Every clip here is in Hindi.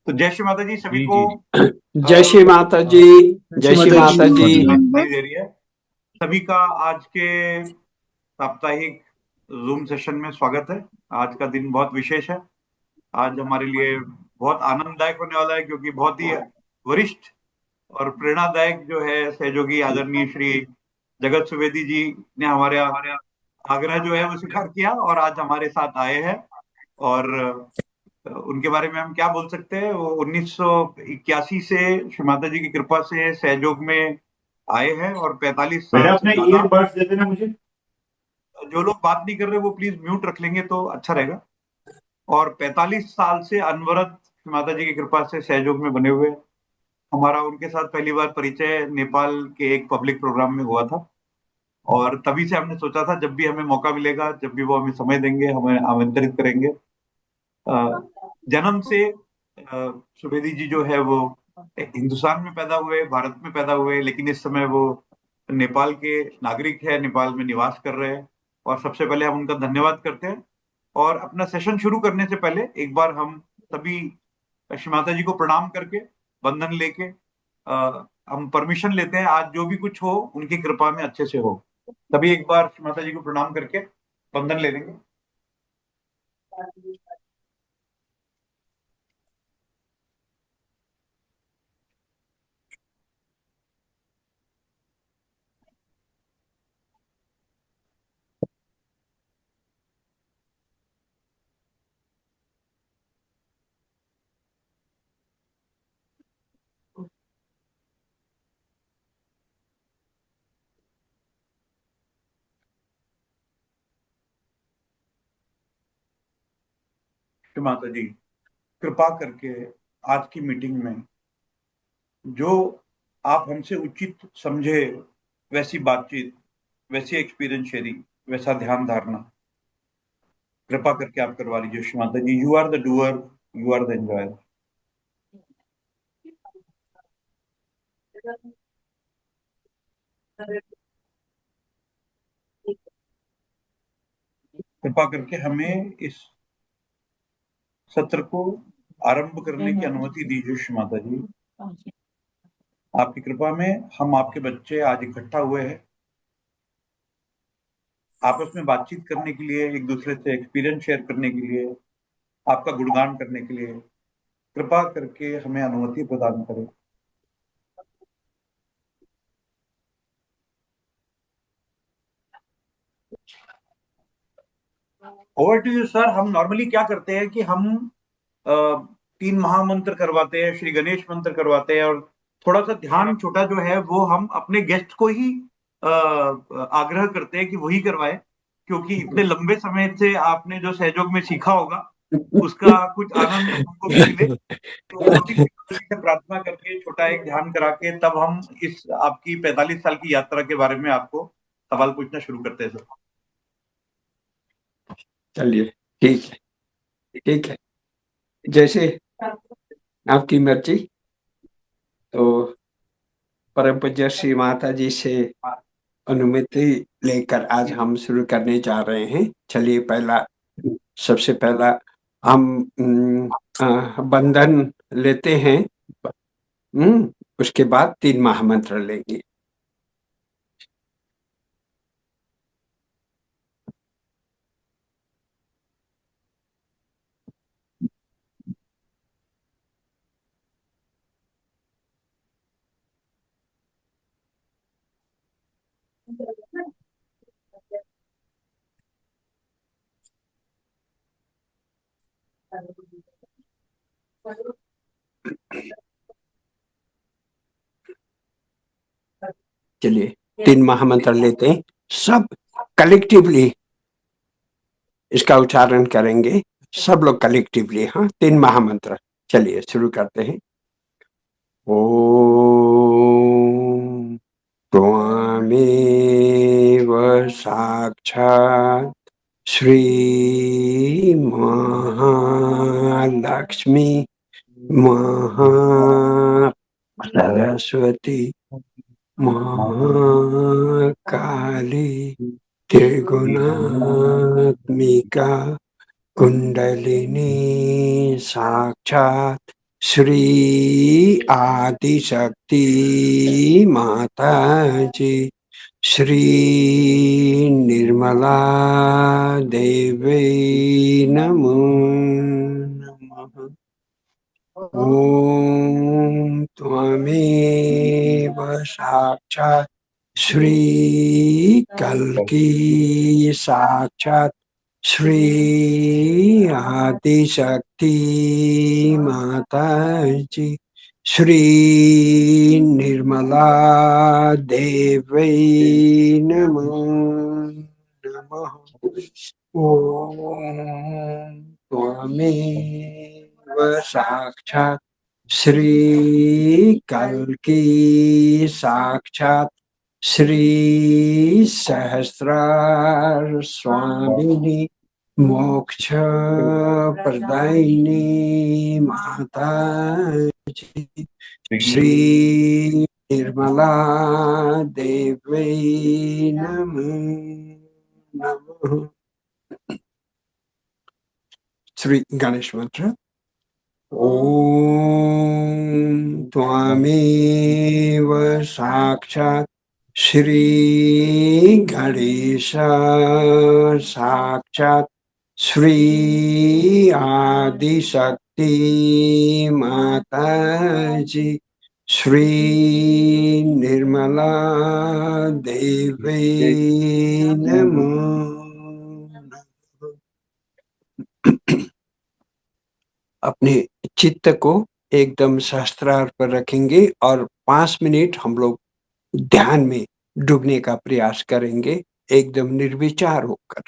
तो जय श्री माता जी सभी जी को। जी जय श्री माता जी। जय श्री माता जी। नहीं दे रही है। सभी का आज के साप्ताहिक जूम सेशन में स्वागत है। आज का दिन बहुत विशेष है। आज हमारे लिए बहुत आनंददायक होने वाला है, क्योंकि बहुत ही वरिष्ठ और प्रेरणादायक जो है सहयोगी आदरणीय श्री जगत सुवेदी जी ने हमारे आग्रह जो है वो स्वीकार किया और आज हमारे साथ आए हैं। और उनके बारे में हम क्या बोल सकते हैं, वो 1981 से श्री माता जी की कृपा से सहयोग में आए हैं और 45 बेटा साल से अपने ज्यादा। ईयरबड्स दे देना मुझे। जो लोग बात नहीं कर रहे वो प्लीज म्यूट रख लेंगे तो अच्छा रहेगा। और 45 साल से अनवरत श्री माता जी की कृपा से सहयोग में बने हुए हैं। हमारा उनके साथ पहली बार परिचय नेपाल के एक पब्लिक प्रोग्राम में हुआ था, और तभी से हमने सोचा था जब भी हमें मौका मिलेगा, जब भी वो हमें समय देंगे, हमें आमंत्रित करेंगे। जन्म से सुवेदी जी जो है वो हिंदुस्तान में पैदा हुए, भारत में पैदा हुए, लेकिन इस समय वो नेपाल के नागरिक है, नेपाल में निवास कर रहे हैं। और सबसे पहले हम उनका धन्यवाद करते हैं। और अपना सेशन शुरू करने से पहले एक बार हम सभी श्री माता जी को प्रणाम करके, वंदन लेके हम परमिशन लेते हैं आज जो भी कुछ हो उनकी कृपा में अच्छे से हो। तभी एक बार श्री माता जी को प्रणाम करके वंदन ले लेंगे। श्री माता जी कृपा करके आज की मीटिंग में जो आप हमसे उचित समझे वैसी बातचीत, वैसी एक्सपीरियंस शेयरिंग, वैसा ध्यान धारणा कृपा करके आप करवा लीजिए। Shri Mata ji, you are the doer, you are the enjoyer. कृपा करके हमें इस सत्र को आरंभ करने की अनुमति दीजिए। श्री माता जी, आपकी कृपा में हम आपके बच्चे आज इकट्ठा हुए हैं आपस में बातचीत करने के लिए, एक दूसरे से एक्सपीरियंस शेयर करने के लिए, आपका गुणगान करने के लिए। कृपा करके हमें अनुमति प्रदान करें। Over to you sir. हम नॉर्मली क्या करते हैं कि हम अ, 3 महामंत्र करवाते हैं, श्री गणेश मंत्र करवाते हैं, और थोड़ा सा ध्यान छोटा जो है वो हम अपने गेस्ट को ही आग्रह करते हैं कि वही करवाए, क्योंकि इतने लंबे समय से आपने जो सहयोग में सीखा होगा उसका कुछ आनंद हमको भी मिले। तो छोटी सी से प्रार्थना करके छोटा एक ध्यान करा के तब हम इस आपकी 45 साल की यात्रा के बारे में आपको सवाल पूछना शुरू करते हैं सर। चलिए, ठीक है, ठीक है, जैसे आपकी मर्जी। तो परम पूज्य श्री माता जी से अनुमति लेकर आज हम शुरू करने जा रहे हैं। चलिए, सबसे पहला हम बंधन लेते हैं। उसके बाद 3 महामंत्र लेंगे। चलिए, 3 महामंत्र लेते हैं, सब कलेक्टिवली इसका उच्चारण करेंगे, सब लोग कलेक्टिवली। हाँ, 3 महामंत्र। चलिए शुरू करते हैं। ओम त्वमेव साक्षात् श्री महालक्ष्मी महासरस्वती महाकाली त्रिगुणात्मिका कुंडलिनी साक्षात् श्री आदिशक्ति माता जी, श्री निर्मला देवी नमो नमः। ॐ त्वमेव साक्षात् श्री कल्की साक्षात् श्री आदिशक्ति माता जी, श्री निर्मला देवी नमो नमः। ॐ त्वमेव साक्षात् श्री कल्की साक्षात् श्री सहस्रार स्वामिनी मोक्ष प्रदायिनी माता जी, श्री निर्मला देवी नमो नमः। श्री गणेश मंत्र। ॐ त्वमेव साक्षात् श्री गणेश साक्षात् श्री आदिशक्ति माता जी, श्री निर्मला देवी नमो नमः। अपने चित्त को एकदम सहस्त्रार पर रखेंगे और 5 मिनट हम लोग ध्यान में डूबने का प्रयास करेंगे, एकदम निर्विचार होकर।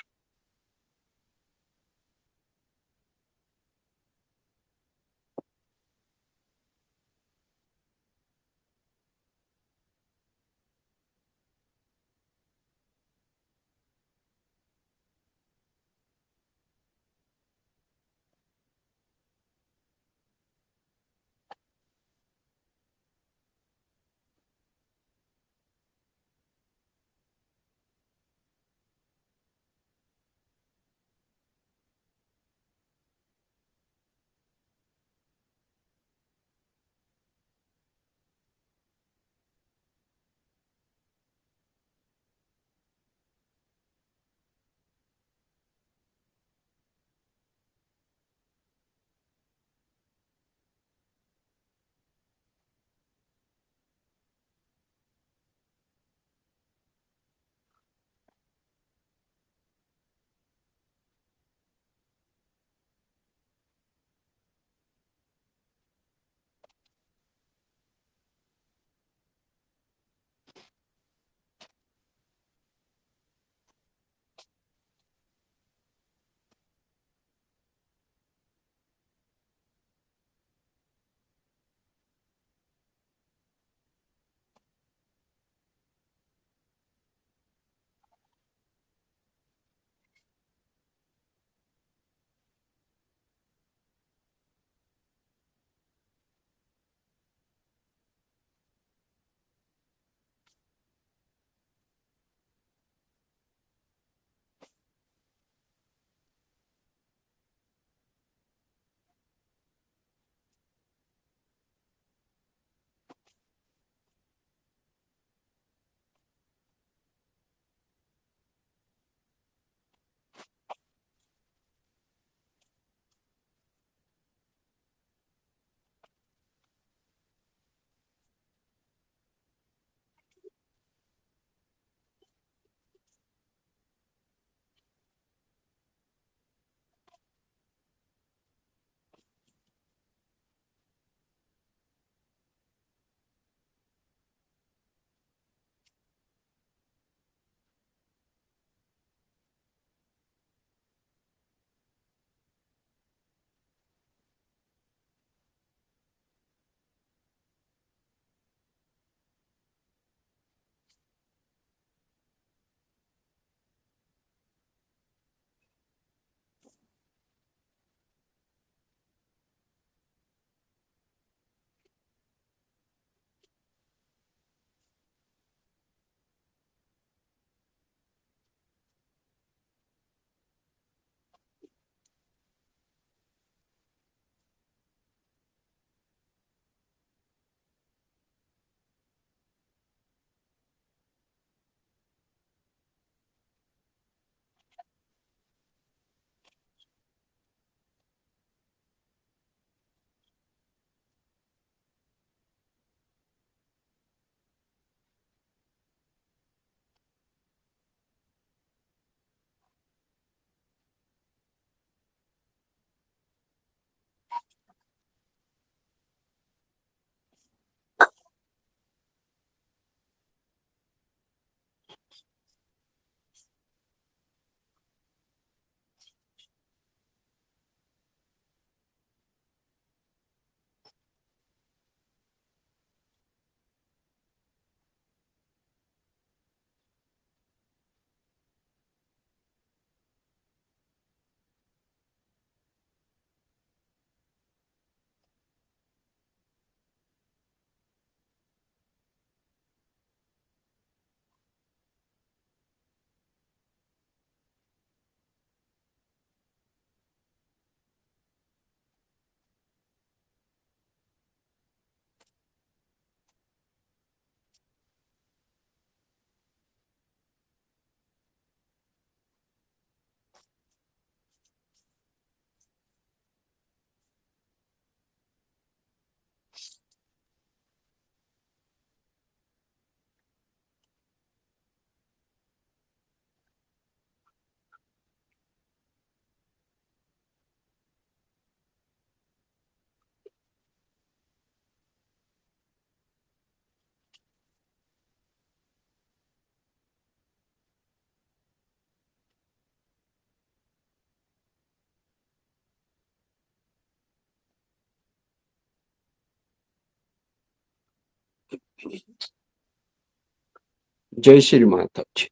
जय श्री माता जी,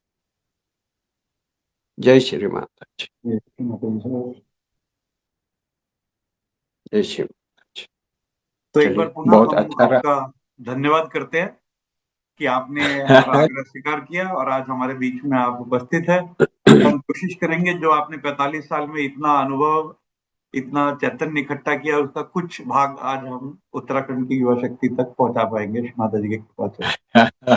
जय श्री माता जी, जय श्री माता जी। तो एक बार चलिए, पुनः बहुत हम अच्छा आपका धन्यवाद करते हैं कि आपने हमारा रहा। आग्रह स्वीकार किया और आज हमारे बीच में आप उपस्थित है। हम कोशिश करेंगे जो आपने 45 साल में इतना अनुभव, इतना चैतन्य इकट्ठा किया, उसका कुछ भाग आज हम उत्तराखंड की युवा शक्ति तक पहुंचा पाएंगे माता जी की कृपा से।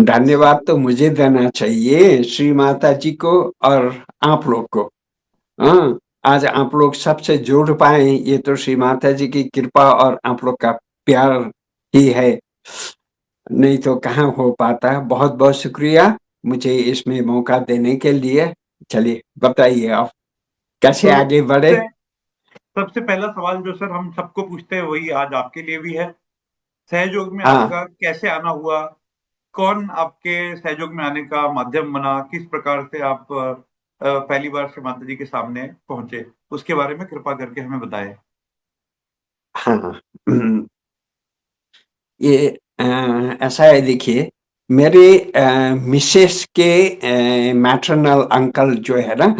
धन्यवाद तो मुझे देना चाहिए श्री माता जी को और आप लोग को। हाँ, आज आप लोग सबसे जुड़ पाए, ये तो श्री माता जी की कृपा और आप लोग का प्यार ही है, नहीं तो कहाँ हो पाता। बहुत बहुत शुक्रिया मुझे इसमें मौका देने के लिए। चलिए बताइए आप कैसे तो आगे बढ़े। सबसे पहला सवाल जो सर हम सबको पूछते हैं वही आज आपके लिए भी है। सहयोग में हाँ आपका कैसे आना हुआ? कौन आपके सहयोग में आने का माध्यम बना? किस प्रकार से आप पहली बार श्री माता जी के सामने पहुंचे? उसके बारे में कृपा करके हमें बताएं। हाँ, ये ऐसा है, देखिए मेरे मिसेस के मैटरनल अंकल जो है ना,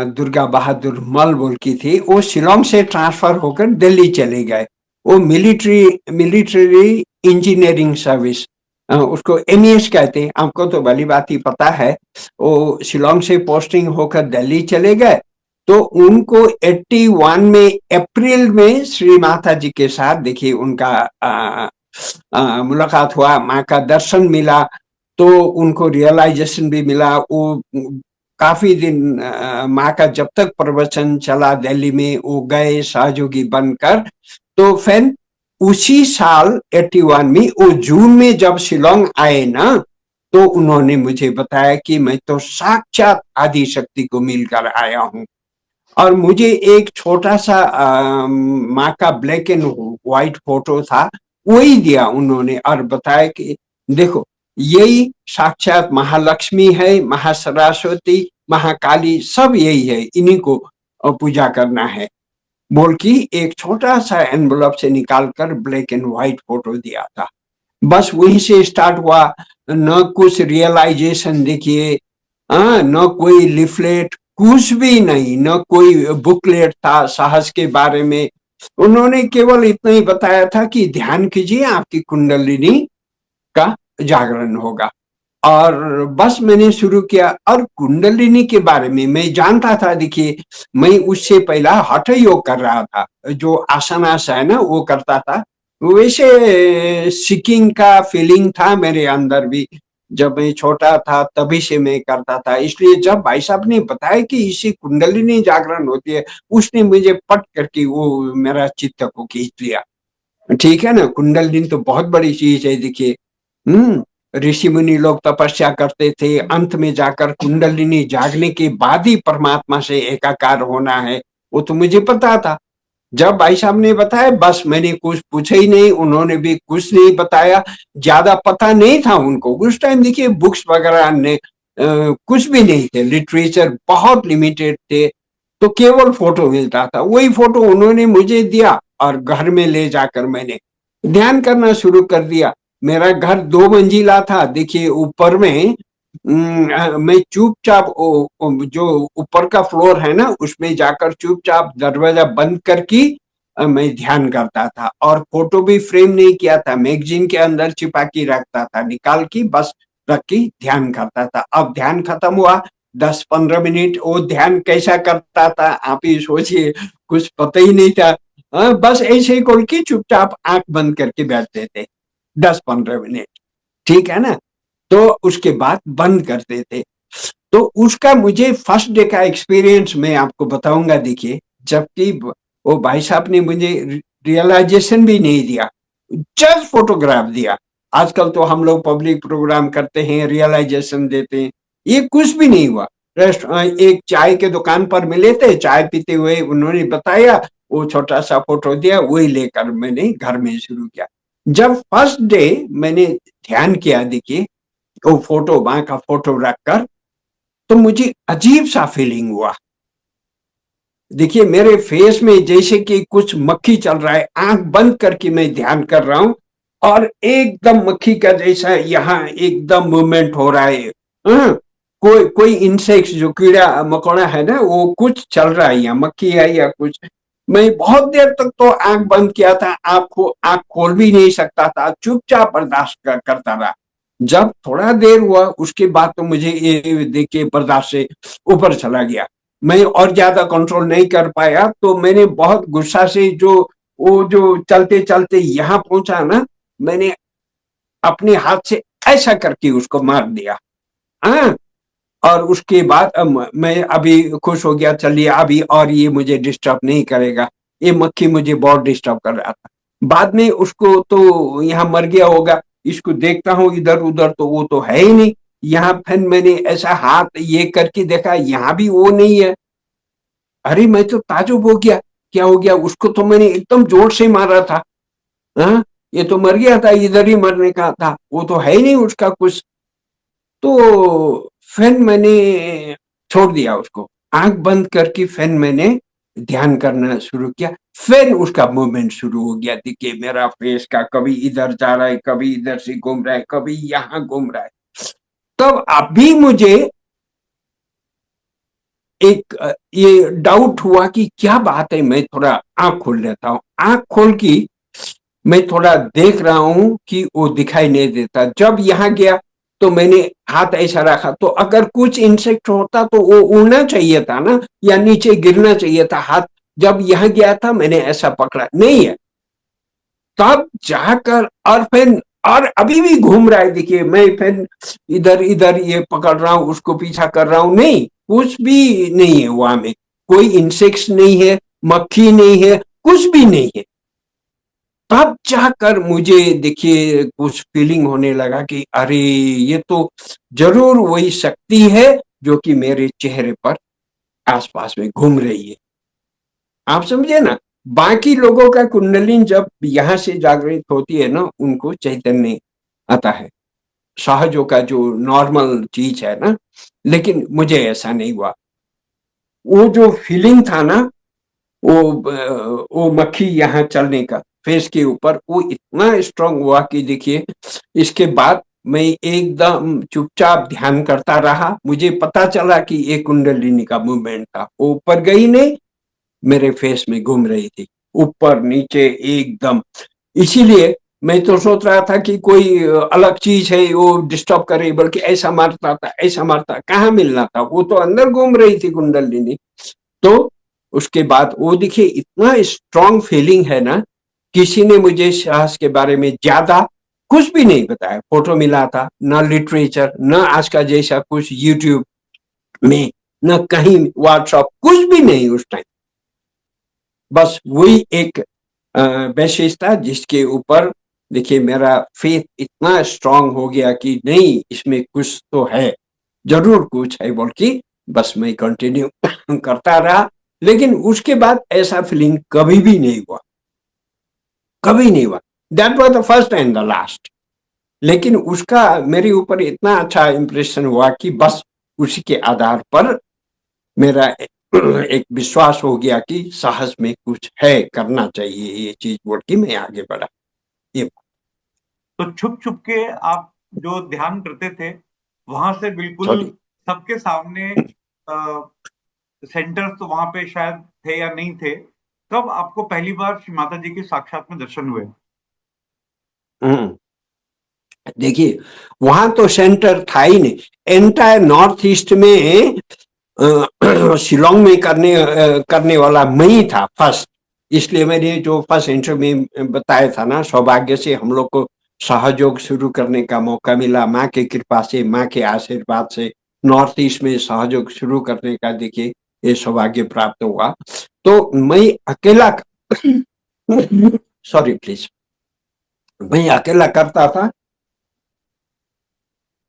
दुर्गा बहादुर मल बोल की थी, वो शिलोंग से ट्रांसफर होकर दिल्ली चले गए। वो मिलिट्री इंजीनियरिंग सर्विस, उसको एमईएस कहते हैं, आपको तो भली बात ही पता है। वो शिलोंग से पोस्टिंग होकर दिल्ली चले गए, तो उनको 81 में अप्रैल में श्री माता जी के साथ देखिए उनका मुलाकात हुआ, माँ का दर्शन मिला, तो उनको रियलाइजेशन भी मिला। वो काफी दिन माँ का जब तक प्रवचन चला दिल्ली में, वो गए सहयोगी बनकर। तो फिर उसी साल 81 में, वो जून में जब शिलोंग आए ना, तो उन्होंने मुझे बताया कि मैं तो साक्षात आदि शक्ति को मिलकर आया हूँ। और मुझे एक छोटा सा माँ का ब्लैक एंड व्हाइट फोटो था, वही दिया उन्होंने और बताया कि देखो यही साक्षात महालक्ष्मी है, महासरस्वती, महाकाली, सब यही है, इन्हीं को पूजा करना है बोल की एक छोटा सा एनवलप से निकालकर ब्लैक एंड व्हाइट फोटो दिया था। बस वहीं से स्टार्ट हुआ। न कुछ रियलाइजेशन देखिए, न कोई लिफलेट, कुछ भी नहीं, न कोई बुकलेट था साहस के बारे में। उन्होंने केवल इतना ही बताया था कि ध्यान कीजिए, आपकी कुंडलिनी का जागरण होगा। और बस मैंने शुरू किया। और कुंडलिनी के बारे में मैं जानता था, देखिए मैं उससे पहला हठ योग कर रहा था, जो आसनास है ना वो करता था। वैसे सीकिंग का फीलिंग था मेरे अंदर भी, जब मैं छोटा था तभी से मैं करता था। इसलिए जब भाई साहब ने बताया कि इसी कुंडलिनी जागरण होती है, उसने मुझे पट करके वो मेरा चित्त को खींच लिया। ठीक है ना, कुंडलिनी तो बहुत बड़ी चीज है देखिए। ऋषि मुनि लोग तपस्या करते थे, अंत में जाकर कुंडलिनी जागने के बाद ही परमात्मा से एकाकार होना है, वो तो मुझे पता था। जब भाई साहब ने बताया, बस मैंने कुछ पूछा ही नहीं, उन्होंने भी कुछ नहीं बताया। ज्यादा पता नहीं था उनको उस टाइम, देखिए बुक्स वगैरह ने कुछ भी नहीं थे, लिटरेचर बहुत लिमिटेड थे, तो केवल फोटो मिलता था। वही फोटो उन्होंने मुझे दिया और घर में ले जाकर मैंने ध्यान करना शुरू कर दिया। मेरा घर 2 मंजिला था, देखिए ऊपर में मैं चुपचाप जो ऊपर का फ्लोर है ना, उसमें जाकर चुपचाप दरवाजा बंद करके मैं ध्यान करता था। और फोटो भी फ्रेम नहीं किया था, मैगजीन के अंदर छिपा के रखता था, निकाल की बस रख के ध्यान करता था। अब ध्यान खत्म हुआ, 10-15 मिनट वो ध्यान कैसा करता था आप ही सोचिए, कुछ पता ही नहीं था। बस ऐसे ही खोल के चुपचाप आंख बंद करके बैठते थे 10-15 मिनट, ठीक है ना। तो उसके बाद बंद करते थे। तो उसका मुझे फर्स्ट डे का एक्सपीरियंस मैं आपको बताऊंगा। देखिए, जबकि वो भाई साहब ने मुझे रियलाइजेशन भी नहीं दिया, जस्ट फोटोग्राफ दिया। आजकल तो हम लोग पब्लिक प्रोग्राम करते हैं, रियलाइजेशन देते हैं, ये कुछ भी नहीं हुआ। एक चाय के दुकान पर मिले थे, चाय पीते हुए उन्होंने बताया, वो छोटा सा फोटो दिया, वही लेकर मैंने घर में शुरू किया। जब फर्स्ट डे मैंने ध्यान किया, देखिए वो फोटो, माँ का फोटो रखकर, तो मुझे अजीब सा फीलिंग हुआ। देखिए मेरे फेस में जैसे कि कुछ मक्खी चल रहा है, आंख बंद करके मैं ध्यान कर रहा हूं, और एकदम मक्खी का जैसा यहाँ एकदम मूवमेंट हो रहा है। हाँ, कोई कोई इंसेक्ट जो कीड़ा मकोड़ा है ना, वो कुछ चल रहा है, या मक्खी है या कुछ। मैं बहुत देर तक तो आंख बंद किया था, आंख खोल भी नहीं सकता था, चुपचाप बर्दाश्त करता रहा। जब थोड़ा देर हुआ उसके बाद तो मुझे ये देखिए बर्दाश्त से ऊपर चला गया। मैं और ज्यादा कंट्रोल नहीं कर पाया, तो मैंने बहुत गुस्सा से वो जो चलते चलते यहाँ पहुंचा ना, मैंने अपने हाथ से ऐसा करके उसको मार दिया। हाँ, और उसके बाद मैं अभी खुश हो गया, चलिए अभी और ये मुझे डिस्टर्ब नहीं करेगा। ये मक्खी मुझे बहुत डिस्टर्ब कर रहा था। बाद में उसको तो यहाँ मर गया होगा, इसको देखता हूँ इधर उधर तो वो तो है ही नहीं। यहाँ फिर मैंने ऐसा हाथ ये करके देखा, यहाँ भी वो नहीं है। अरे मैं तो ताजुब हो गया, क्या हो गया? उसको तो मैंने एकदम जोर से मारा था। हाँ, ये तो मर गया था, इधर ही मरने का था, वो तो है ही नहीं उसका कुछ। तो फिर मैंने छोड़ दिया उसको, आंख बंद करके फिर मैंने ध्यान करना शुरू किया। फिर उसका मूवमेंट शुरू हो गया, देखिए मेरा फेस का कभी इधर जा रहा है, कभी इधर से घूम रहा है, कभी यहाँ घूम रहा है। तब अभी मुझे एक ये डाउट हुआ कि क्या बात है। मैं थोड़ा आंख खोल लेता हूँ, आंख खोल की मैं थोड़ा देख रहा हूं कि वो दिखाई नहीं देता। जब यहाँ गया तो मैंने हाथ ऐसा रखा, तो अगर कुछ इंसेक्ट होता तो वो उड़ना चाहिए था ना, या नीचे गिरना चाहिए था हाथ। जब यहाँ गया था मैंने ऐसा पकड़ा नहीं है। तब जाकर और फिर और अभी भी घूम रहा है, देखिए मैं फिर इधर इधर ये पकड़ रहा हूँ, उसको पीछा कर रहा हूँ, नहीं कुछ भी नहीं है वहां में। कोई इंसेक्ट्स नहीं है, मक्खी नहीं है, कुछ भी नहीं है। तब जाकर मुझे देखिए कुछ फीलिंग होने लगा कि अरे ये तो जरूर वही शक्ति है जो कि मेरे चेहरे पर आसपास में घूम रही है। आप समझे ना? बाकी लोगों का कुंडलिनी जब यहाँ से जागृत होती है ना, उनको चैतन्य आता है, सहजों का जो नॉर्मल चीज है ना। लेकिन मुझे ऐसा नहीं हुआ। वो जो फीलिंग था ना, वो मक्खी यहाँ चलने का फेस के ऊपर, वो इतना स्ट्रांग हुआ कि देखिए इसके बाद मैं एकदम चुपचाप ध्यान करता रहा। मुझे पता चला कि ये कुंडलिनी का मूवमेंट था, वो ऊपर गई नहीं, मेरे फेस में घूम रही थी, ऊपर नीचे एकदम। इसीलिए मैं तो सोच रहा था कि कोई अलग चीज है वो डिस्टर्ब करे, बल्कि ऐसा मारता था, ऐसा मारता, कहाँ मिलना था, वो तो अंदर घूम रही थी कुंडलिनी। तो उसके बाद वो देखिए इतना स्ट्रांग फीलिंग है ना। किसी ने मुझे साहस के बारे में ज्यादा कुछ भी नहीं बताया, फोटो मिला था ना, लिटरेचर न आज का जैसा कुछ यूट्यूब में, न कहीं व्हाट्सएप, कुछ भी नहीं उस टाइम। बस वही एक मैसेज था जिसके ऊपर देखिए मेरा फेथ इतना स्ट्रांग हो गया कि नहीं इसमें कुछ तो है, जरूर कुछ है बोल के बस मैं कंटिन्यू करता रहा। लेकिन उसके बाद ऐसा फीलिंग कभी भी नहीं हुआ, कभी नहीं हुआ। That was the first and the last. लेकिन उसका मेरे ऊपर इतना अच्छा इंप्रेशन हुआ कि बस उसी के आधार पर मेरा एक विश्वास हो गया कि साहस में कुछ है, करना चाहिए ये चीज बोल के मैं आगे बढ़ा। ये तो छुप छुप के आप जो ध्यान करते थे, वहां से बिल्कुल सॉरी। सबके सामने सेंटर्स तो वहां पे शायद थे या नहीं थे, कब आपको पहली बार श्री माता जी के साक्षात में दर्शन हुए? देखिए वहां तो सेंटर था ही नहीं, एंटायर नॉर्थ ईस्ट में शिलोंग में करने वाला मैं ही था फर्स्ट। इसलिए मैंने जो फर्स्ट इंटरव्यू में बताया था ना, सौभाग्य से हम लोग को सहयोग शुरू करने का मौका मिला, माँ की कृपा से, माँ के आशीर्वाद से नॉर्थ ईस्ट में सहयोग शुरू करने का देखिए ये सौभाग्य प्राप्त हुआ। तो मैं अकेला सॉरी प्लीज, मैं अकेला करता था।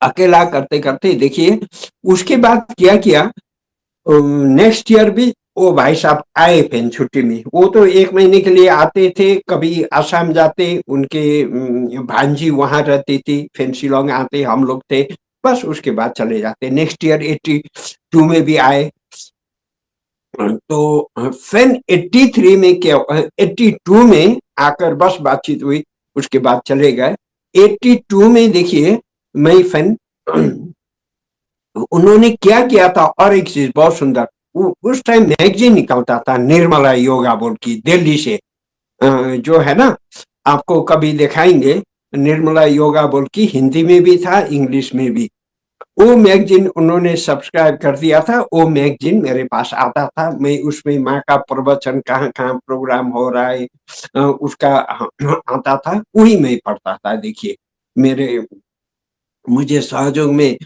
अकेला करते करते देखिए उसके बाद क्या किया, नेक्स्ट ईयर भी वो भाई साहब आए फिर छुट्टी में। वो तो 1 महीने के लिए आते थे, कभी आसाम जाते, उनके भांजी वहां रहती थी, फिर शिलोंग आते, हम लोग थे, बस उसके बाद चले जाते। नेक्स्ट ईयर 82 में भी आए। तो फिर 83 में क्या, 82 में आकर बस बातचीत हुई। उसके बाद चले गए। 82 में देखिए मैं फिर उन्होंने क्या किया था, और एक चीज बहुत सुंदर, उस टाइम मैगजीन निकलता था निर्मला योगा बोर्ड की, दिल्ली से, जो है ना, आपको कभी दिखाएंगे, निर्मला योगा बोर्ड की हिंदी में भी था, इंग्लिश में भी। वो मैगजीन उन्होंने सब्सक्राइब कर दिया था, वो मैगजीन मेरे पास आता था, मैं उसमें माँ का प्रवचन कहाँ कहाँ प्रोग्राम हो रहा है उसका आता था, वही मैं पढ़ता था। देखिए मेरे मुझे सहयोग में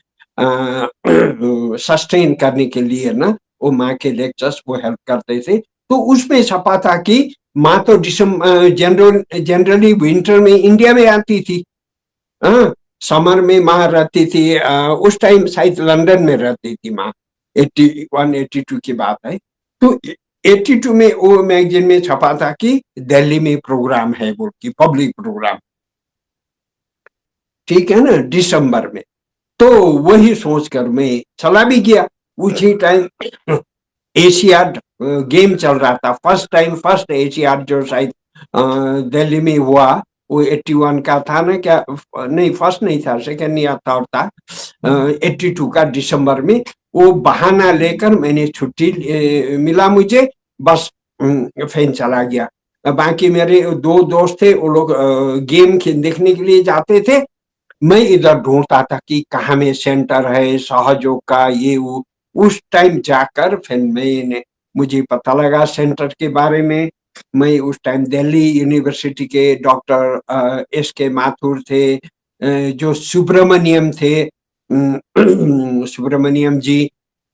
सस्टेन करने के लिए ना वो माँ के लेक्चर्स वो हेल्प करते थे। तो उसमें छपा था कि माँ तो जनरली विंटर में इंडिया में आती थी, हाँ, समर में माँ रहती थी, उस टाइम शायद लंदन में रहती थी माँ, 81 82 की बात है। तो 82 में वो मैगजीन में छपा था कि दिल्ली में प्रोग्राम है बोल की, पब्लिक प्रोग्राम, ठीक है ना, दिसंबर में। तो वही सोचकर मैं चला भी गया। उसी टाइम एशियाड गेम चल रहा था, फर्स्ट एशियाड जो शायद दिल्ली में हुआ, वो 81 का था ना क्या, नहीं फर्स्ट नहीं था, सेकंड या थर्ड था, 82 का दिसंबर में। वो बहाना लेकर मैंने छुट्टी मिला मुझे, बस फिर चला गया। बाकी मेरे दो दोस्त थे, वो लोग गेम देखने के लिए जाते थे, मैं इधर ढूंढता था कि कहाँ में सेंटर है सहयोग का, ये वो। उस टाइम जाकर फिर मैंने, मुझे पता लगा सेंटर के बारे में। मैं उस टाइम दिल्ली यूनिवर्सिटी के डॉक्टर एस के माथुर थे, जो सुब्रमण्यम थे, सुब्रमण्यम जी,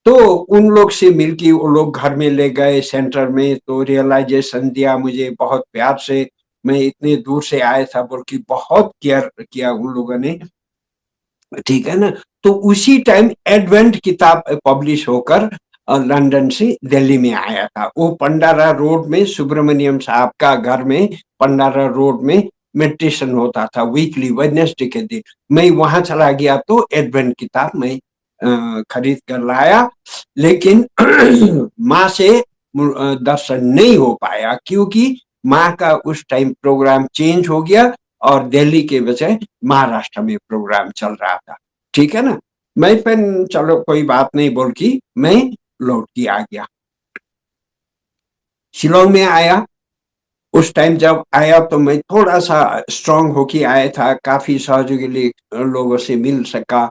तो उन लोग से मिलके वो लोग घर में ले गए सेंटर में, तो रियलाइजेशन दिया मुझे बहुत प्यार से, मैं इतने दूर से आया था बोल के बहुत केयर किया उन लोगों ने, ठीक है ना। तो उसी टाइम एडवेंट किताब पब्लिश होकर लंदन से दिल्ली में आया था। वो पंडारा रोड में सुब्रमण्यम साहब का घर में, पंडारा रोड में मेडिटेशन होता था वीकली वेडनेसडे के दिन। मैं वहां चला गया तो एडवेंट किताब मैं खरीद कर लाया, लेकिन माँ से दर्शन नहीं हो पाया, क्योंकि माँ का उस टाइम प्रोग्राम चेंज हो गया और दिल्ली के बजाय महाराष्ट्र में प्रोग्राम चल रहा था, ठीक है ना। मैं फिर चलो कोई बात नहीं बोल की मैं लौट के आ गया, शिलोंग में आया। उस टाइम जब आया तो मैं थोड़ा सा स्ट्रांग होके आया था, काफी सहयोगी लोगों से मिल सका,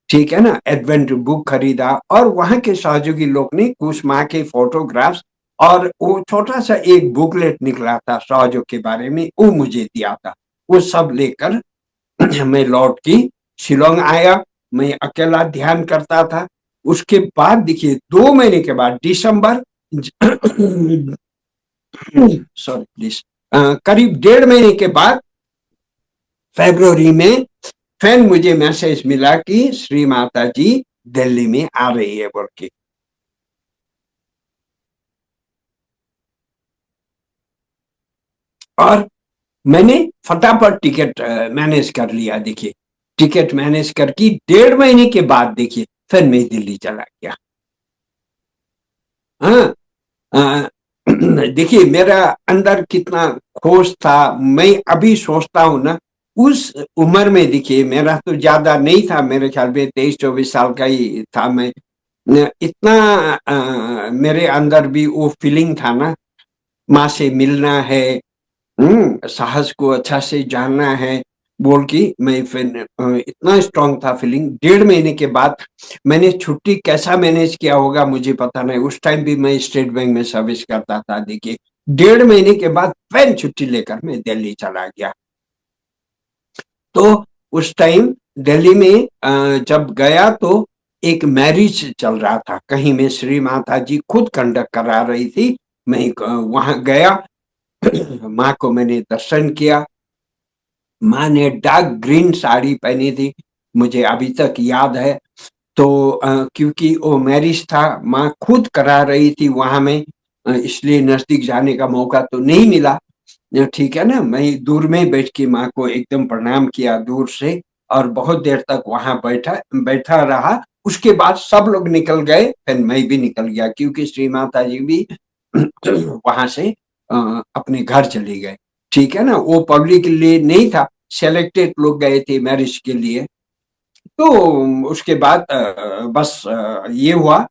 ठीक है ना, एडवेंट बुक खरीदा, और वहां के सहयोगी लोग ने कुछ माँ के फोटोग्राफ्स और वो छोटा सा एक बुकलेट निकला था सहयोग के बारे में, वो मुझे दिया था। वो सब लेकर मैं लौट की शिलोंग आया। मैं अकेला ध्यान करता था। उसके बाद देखिए 2 महीने के बाद दिसंबर सॉरी प्लीज, करीब 1.5 महीने के बाद फरवरी में फिर मुझे मैसेज मिला कि श्री माता जी दिल्ली में आ रही है बोल के। और मैंने फटाफट टिकट मैनेज कर लिया। देखिए टिकट मैनेज करके 1.5 महीने के बाद देखिए फिर मैं दिल्ली चला गया। हाँ, देखिए मेरा अंदर कितना खोज था, मैं अभी सोचता हूँ ना, उस उम्र में देखिए मेरा तो ज्यादा नहीं था, मेरे ख्याल में 23-24 साल का ही था मैं, इतना मेरे अंदर भी वो फीलिंग था ना, माँ से मिलना है, साहस को अच्छा से जानना है बोल की, मैं फिर इतना स्ट्रांग था फीलिंग। 1.5 महीने के बाद मैंने छुट्टी कैसा मैनेज किया होगा मुझे पता नहीं, उस टाइम भी मैं स्टेट बैंक में सर्विस करता था। देखिए 1.5 महीने के बाद फिर छुट्टी लेकर मैं दिल्ली चला गया। तो उस टाइम दिल्ली में जब गया तो एक मैरिज चल रहा था कहीं में, श्री माता जी खुद कंडक्ट करा रही थी। मैं वहां गया, माँ को मैंने दर्शन किया। माँ ने डार्क ग्रीन साड़ी पहनी थी, मुझे अभी तक याद है। तो क्योंकि वो मैरिज था, माँ खुद करा रही थी वहां में, इसलिए नजदीक जाने का मौका तो नहीं मिला, ठीक है ना। मैं दूर में बैठ के माँ को एकदम प्रणाम किया दूर से, और बहुत देर तक वहां बैठा बैठा रहा। उसके बाद सब लोग निकल गए, फिर मैं भी निकल गया, क्योंकि श्री माता जी भी वहां से अपने घर चली गए, ठीक है ना, वो पब्लिक के लिए नहीं था, सेलेक्टेड लोग गए थे मैरिज के लिए। तो उसके बाद बस ये हुआ।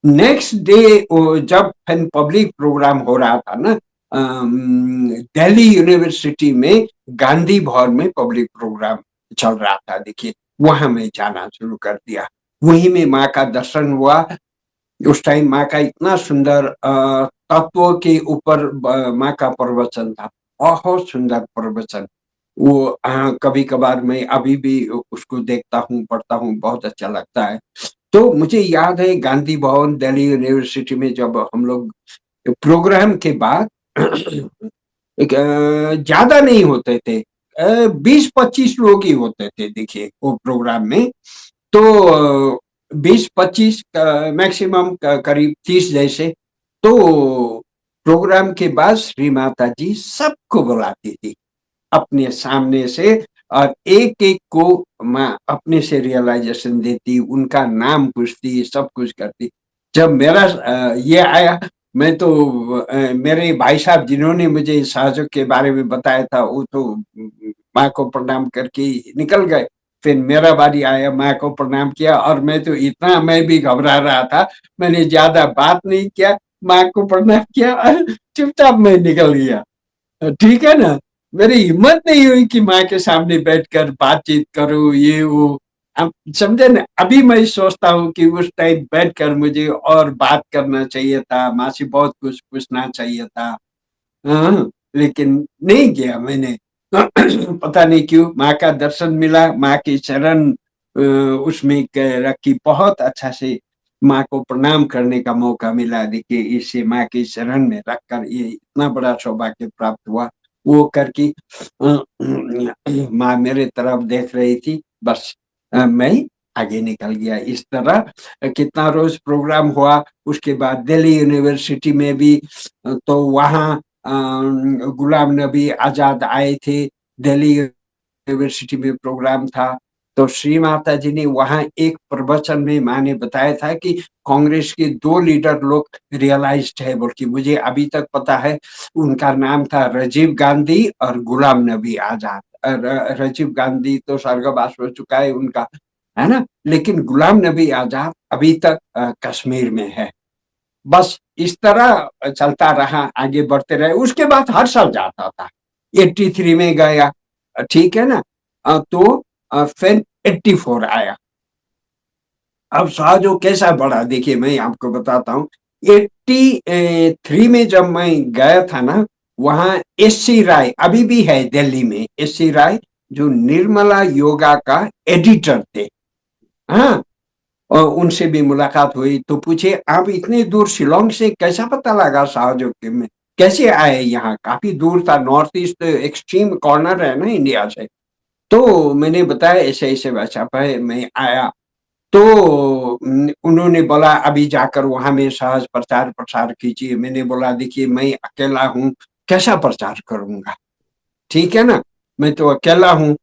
नेक्स्ट डे जब फिर पब्लिक प्रोग्राम हो रहा था ना, दिल्ली यूनिवर्सिटी में गांधी भवन में पब्लिक प्रोग्राम चल रहा था, देखिए वहां मैं जाना शुरू कर दिया। वहीं में माँ का दर्शन हुआ। उस टाइम माँ का इतना सुंदर तत्व के ऊपर माँ का प्रवचन था, बहुत सुंदर प्रवचन। वो कभी कभार मैं अभी भी उसको देखता हूँ, पढ़ता हूँ, बहुत अच्छा लगता है। तो मुझे याद है गांधी भवन दिल्ली यूनिवर्सिटी में जब हम लोग प्रोग्राम के बाद ज्यादा नहीं होते थे, 20-25 लोग ही होते थे देखिए वो प्रोग्राम में। तो 20-25 मैक्सिमम करीब 30 जैसे। तो प्रोग्राम के बाद श्री माता जी सबको बुलाती थी अपने सामने से, और एक एक को माँ अपने से रियलाइजेशन देती, उनका नाम पूछती, सब कुछ करती। जब मेरा ये आया, मैं तो मेरे भाई साहब जिन्होंने मुझे शाहजग के बारे में बताया था, वो तो माँ को प्रणाम करके निकल गए। फिर मेरा बारी आया, माँ को प्रणाम किया, और मैं भी घबरा रहा था, मैंने ज्यादा बात नहीं किया, माँ को प्रणाम किया और चुपचाप मैं निकल गया। ठीक है ना, मेरी हिम्मत नहीं हुई कि माँ के सामने बैठकर बातचीत करूं, ये वो। अब समझे ना, अभी मैं सोचता हूँ कि उस टाइम बैठकर मुझे और बात करना चाहिए था, माँ से बहुत कुछ पूछना चाहिए था। हाँ, लेकिन नहीं किया मैंने। पता नहीं क्यों, माँ का दर्शन मिला, माँ की चरण उसमें रखी, बहुत अच्छा से माँ को प्रणाम करने का मौका मिला। देखिए इसे माँ की शरण में रखकर ये इतना बड़ा सौभाग्य प्राप्त हुआ। वो करके माँ मेरे तरफ देख रही थी, बस मैं आगे निकल गया। इस तरह कितना रोज प्रोग्राम हुआ। उसके बाद दिल्ली यूनिवर्सिटी में भी तो वहाँ गुलाम नबी आजाद आए थे, दिल्ली यूनिवर्सिटी में प्रोग्राम था। तो श्री माता जी ने वहां एक प्रवचन में माँ ने बताया था कि कांग्रेस के 2 लीडर लोग रियलाइज्ड है बोल के, मुझे अभी तक पता है। उनका नाम था राजीव गांधी और गुलाम नबी आजाद। राजीव गांधी तो स्वर्गवास हो चुका है उनका, है ना, लेकिन गुलाम नबी आजाद अभी तक कश्मीर में है। बस इस तरह चलता रहा, आगे बढ़ते रहे। उसके बाद हर साल जाता था, 83 में गया, ठीक है ना। तो फिर 84 आया। अब शाहजो कैसा बढ़ा, देखिए मैं आपको बताता हूँ। 83 में जब मैं गया था ना, वहां एससी राय अभी भी है दिल्ली में, एससी राय जो निर्मला योगा का एडिटर थे। हाँ, और उनसे भी मुलाकात हुई। तो पूछे, आप इतने दूर शिलोंग से कैसा पता लगा शाहजों के में, कैसे आए यहाँ, काफी दूर था, नॉर्थ ईस्ट एक्सट्रीम कॉर्नर है ना इंडिया से। तो मैंने बताया ऐसे ऐसे वैसा है, मैं आया। तो उन्होंने बोला अभी जाकर वहां में सहज प्रचार प्रसार कीजिए। मैंने बोला देखिए मैं अकेला हूँ, कैसा प्रचार करूंगा, ठीक है ना, मैं तो अकेला हूँ।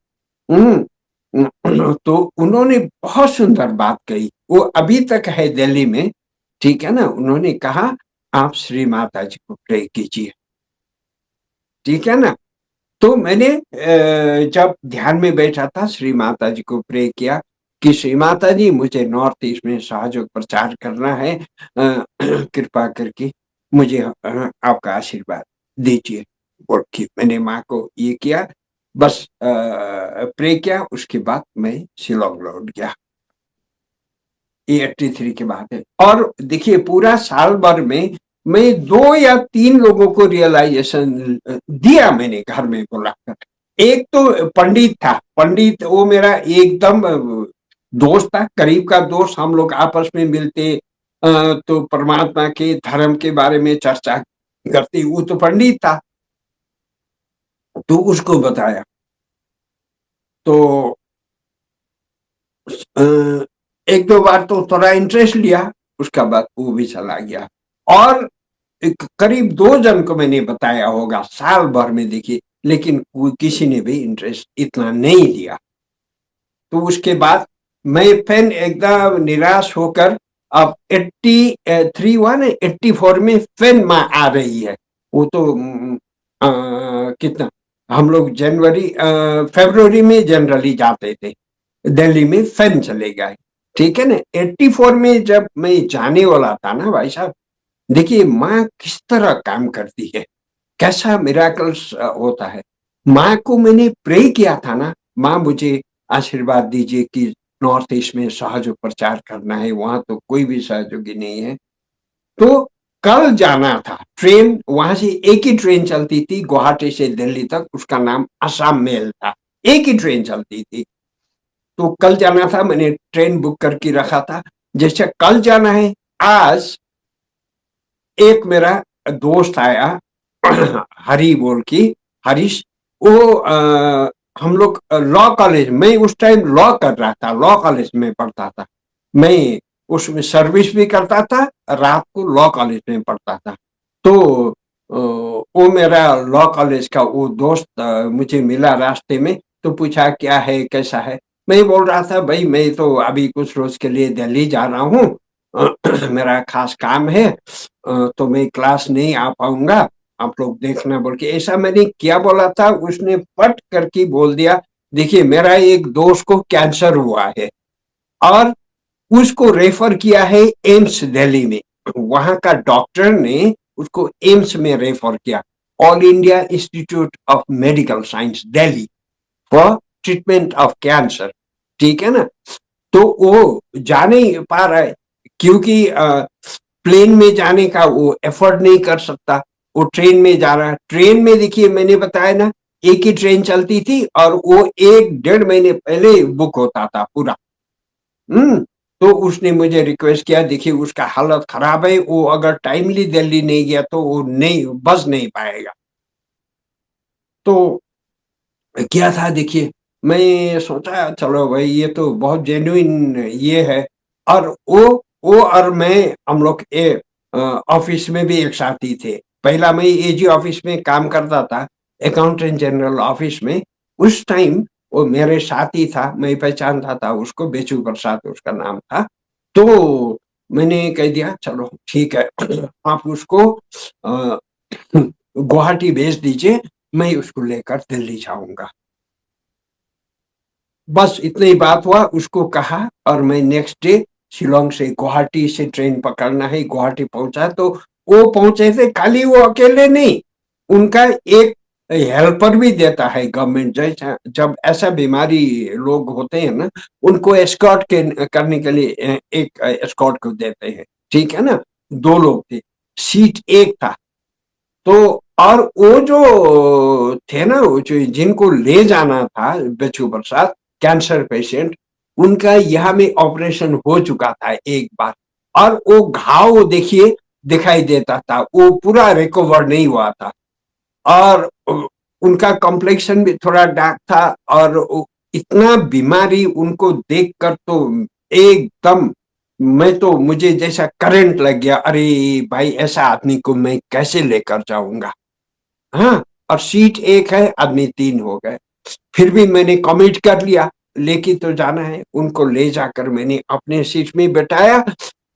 तो उन्होंने बहुत सुंदर बात कही, वो अभी तक है दिल्ली में, ठीक है ना। उन्होंने कहा आप श्री माता जी को प्रे कीजिए, ठीक है ना। तो मैंने जब ध्यान में बैठा था, श्री माता जी को प्रे किया कि श्री माता जी मुझे नॉर्थ ईस्ट में सहयोग प्रचार करना है, कृपा करके मुझे आपका आशीर्वाद दीजिए। और मैंने माँ को ये किया, बस प्रे किया। उसके बाद मैं शिलोंग लौट गया। ये 83 के बाद है। और देखिए पूरा साल भर में मैं 2 या 3 लोगों को रियलाइजेशन दिया मैंने घर में बुलाकर। एक तो पंडित था, पंडित वो मेरा एकदम दोस्त था, करीब का दोस्त। हम लोग आपस में मिलते तो परमात्मा के धर्म के बारे में चर्चा करते। वो तो पंडित था, तो उसको बताया। तो एक दो बार तो थोड़ा इंटरेस्ट लिया, उसका बाद वो भी चला गया। और एक करीब 2 जन को मैंने बताया होगा साल भर में, देखिए, लेकिन किसी ने भी इंटरेस्ट इतना नहीं लिया। तो उसके बाद मैं फिर एकदम निराश होकर, अब 83 हुआ ना, 84 में फिर माँ आ रही है। वो तो कितना हम लोग फरवरी में जनरली जाते थे, दिल्ली में फैन चले गए, ठीक है ना। 84 में जब मैं जाने वाला था ना भाई साहब, देखिए माँ किस तरह काम करती है, कैसा मिराकल्स होता है। माँ को मैंने प्रे किया था ना, माँ मुझे आशीर्वाद दीजिए कि नॉर्थ ईस्ट में सहयोग प्रचार करना है, वहां तो कोई भी सहयोगी नहीं है। तो कल जाना था, ट्रेन वहां से एक ही ट्रेन चलती थी गुवाहाटी से दिल्ली तक, उसका नाम असम मेल था, एक ही ट्रेन चलती थी। तो कल जाना था, मैंने ट्रेन बुक करके रखा था। जैसे कल जाना है, आज एक मेरा दोस्त आया हरी बोल की, हरीश, वो हम लोग लॉ कॉलेज में उस टाइम लॉ कर रहा था, लॉ कॉलेज में पढ़ता था मैं, उसमें सर्विस भी करता था, रात को लॉ कॉलेज में पढ़ता था। तो वो मेरा लॉ कॉलेज का वो दोस्त मुझे मिला रास्ते में, तो पूछा क्या है कैसा है। मैं बोल रहा था भाई मैं तो अभी कुछ रोज के लिए दिल्ली जा रहा हूँ, मेरा खास काम है, तो मैं क्लास नहीं आ पाऊंगा, आप लोग देखना बोल के। ऐसा मैंने क्या बोला था, उसने पट करके बोल दिया, देखिए मेरा एक दोस्त को कैंसर हुआ है और उसको रेफर किया है एम्स दिल्ली में, वहां का डॉक्टर ने उसको एम्स में रेफर किया, all India institute of medical science Delhi, for treatment of cancer, ठीक है ना। तो वो जा नहीं पा रहा है, क्योंकि प्लेन में जाने का वो एफर्ट नहीं कर सकता, वो ट्रेन में जा रहा है। ट्रेन में देखिए मैंने बताया ना, एक ही ट्रेन चलती थी और वो 1 डेढ़ महीने पहले बुक होता था पूरा। हम्म। तो उसने मुझे रिक्वेस्ट किया, देखिए उसका हालत खराब है, वो अगर टाइमली दिल्ली नहीं गया तो वो नहीं बच नहीं पाएगा। तो क्या था देखिए, मैं सोचा चलो भाई ये तो बहुत जेन्युइन ये है। और वो और मैं, हम लोग ऑफिस में भी एक साथ ही थे। पहला मैं एजी ऑफिस में काम करता था, अकाउंटेंट जनरल ऑफिस में। उस टाइम वो मेरे साथ ही था, मैं पहचानता था उसको, बेचू प्रसाद उसका नाम था। तो मैंने कह दिया चलो ठीक है, आप उसको गुवाहाटी भेज दीजिए, मैं उसको लेकर दिल्ली जाऊंगा। बस इतना ही बात हुआ, उसको कहा और मैं नेक्स्ट डे शिलोंग से, गुवाहाटी से ट्रेन पकड़ना है, गुवाहाटी पहुंचा। तो वो पहुंचे थे, खाली वो अकेले नहीं, उनका एक हेल्पर भी देता है गवर्नमेंट। जैसा जब ऐसा बीमारी लोग होते हैं ना, उनको एस्कॉर्ट करने के लिए एक एस्कॉर्ट को देते हैं, ठीक है ना। 2 लोग थे, सीट एक था। तो और वो जो थे ना, वो जो जिनको ले जाना था, बच्चू प्रसाद कैंसर पेशेंट, उनका यहाँ में ऑपरेशन हो चुका था एक बार, और वो घाव देखिए दिखाई देता था, वो पूरा रिकवर नहीं हुआ था। और उनका कॉम्प्लेक्शन भी थोड़ा डार्क था, और इतना बीमारी उनको देखकर तो एकदम, मैं तो, मुझे जैसा करंट लग गया, अरे भाई ऐसा आदमी को मैं कैसे लेकर जाऊंगा। हाँ, और सीट एक है, आदमी 3 हो गए। फिर भी मैंने कमिट कर लिया, लेके तो जाना है। उनको ले जाकर मैंने अपने सीट में बैठाया,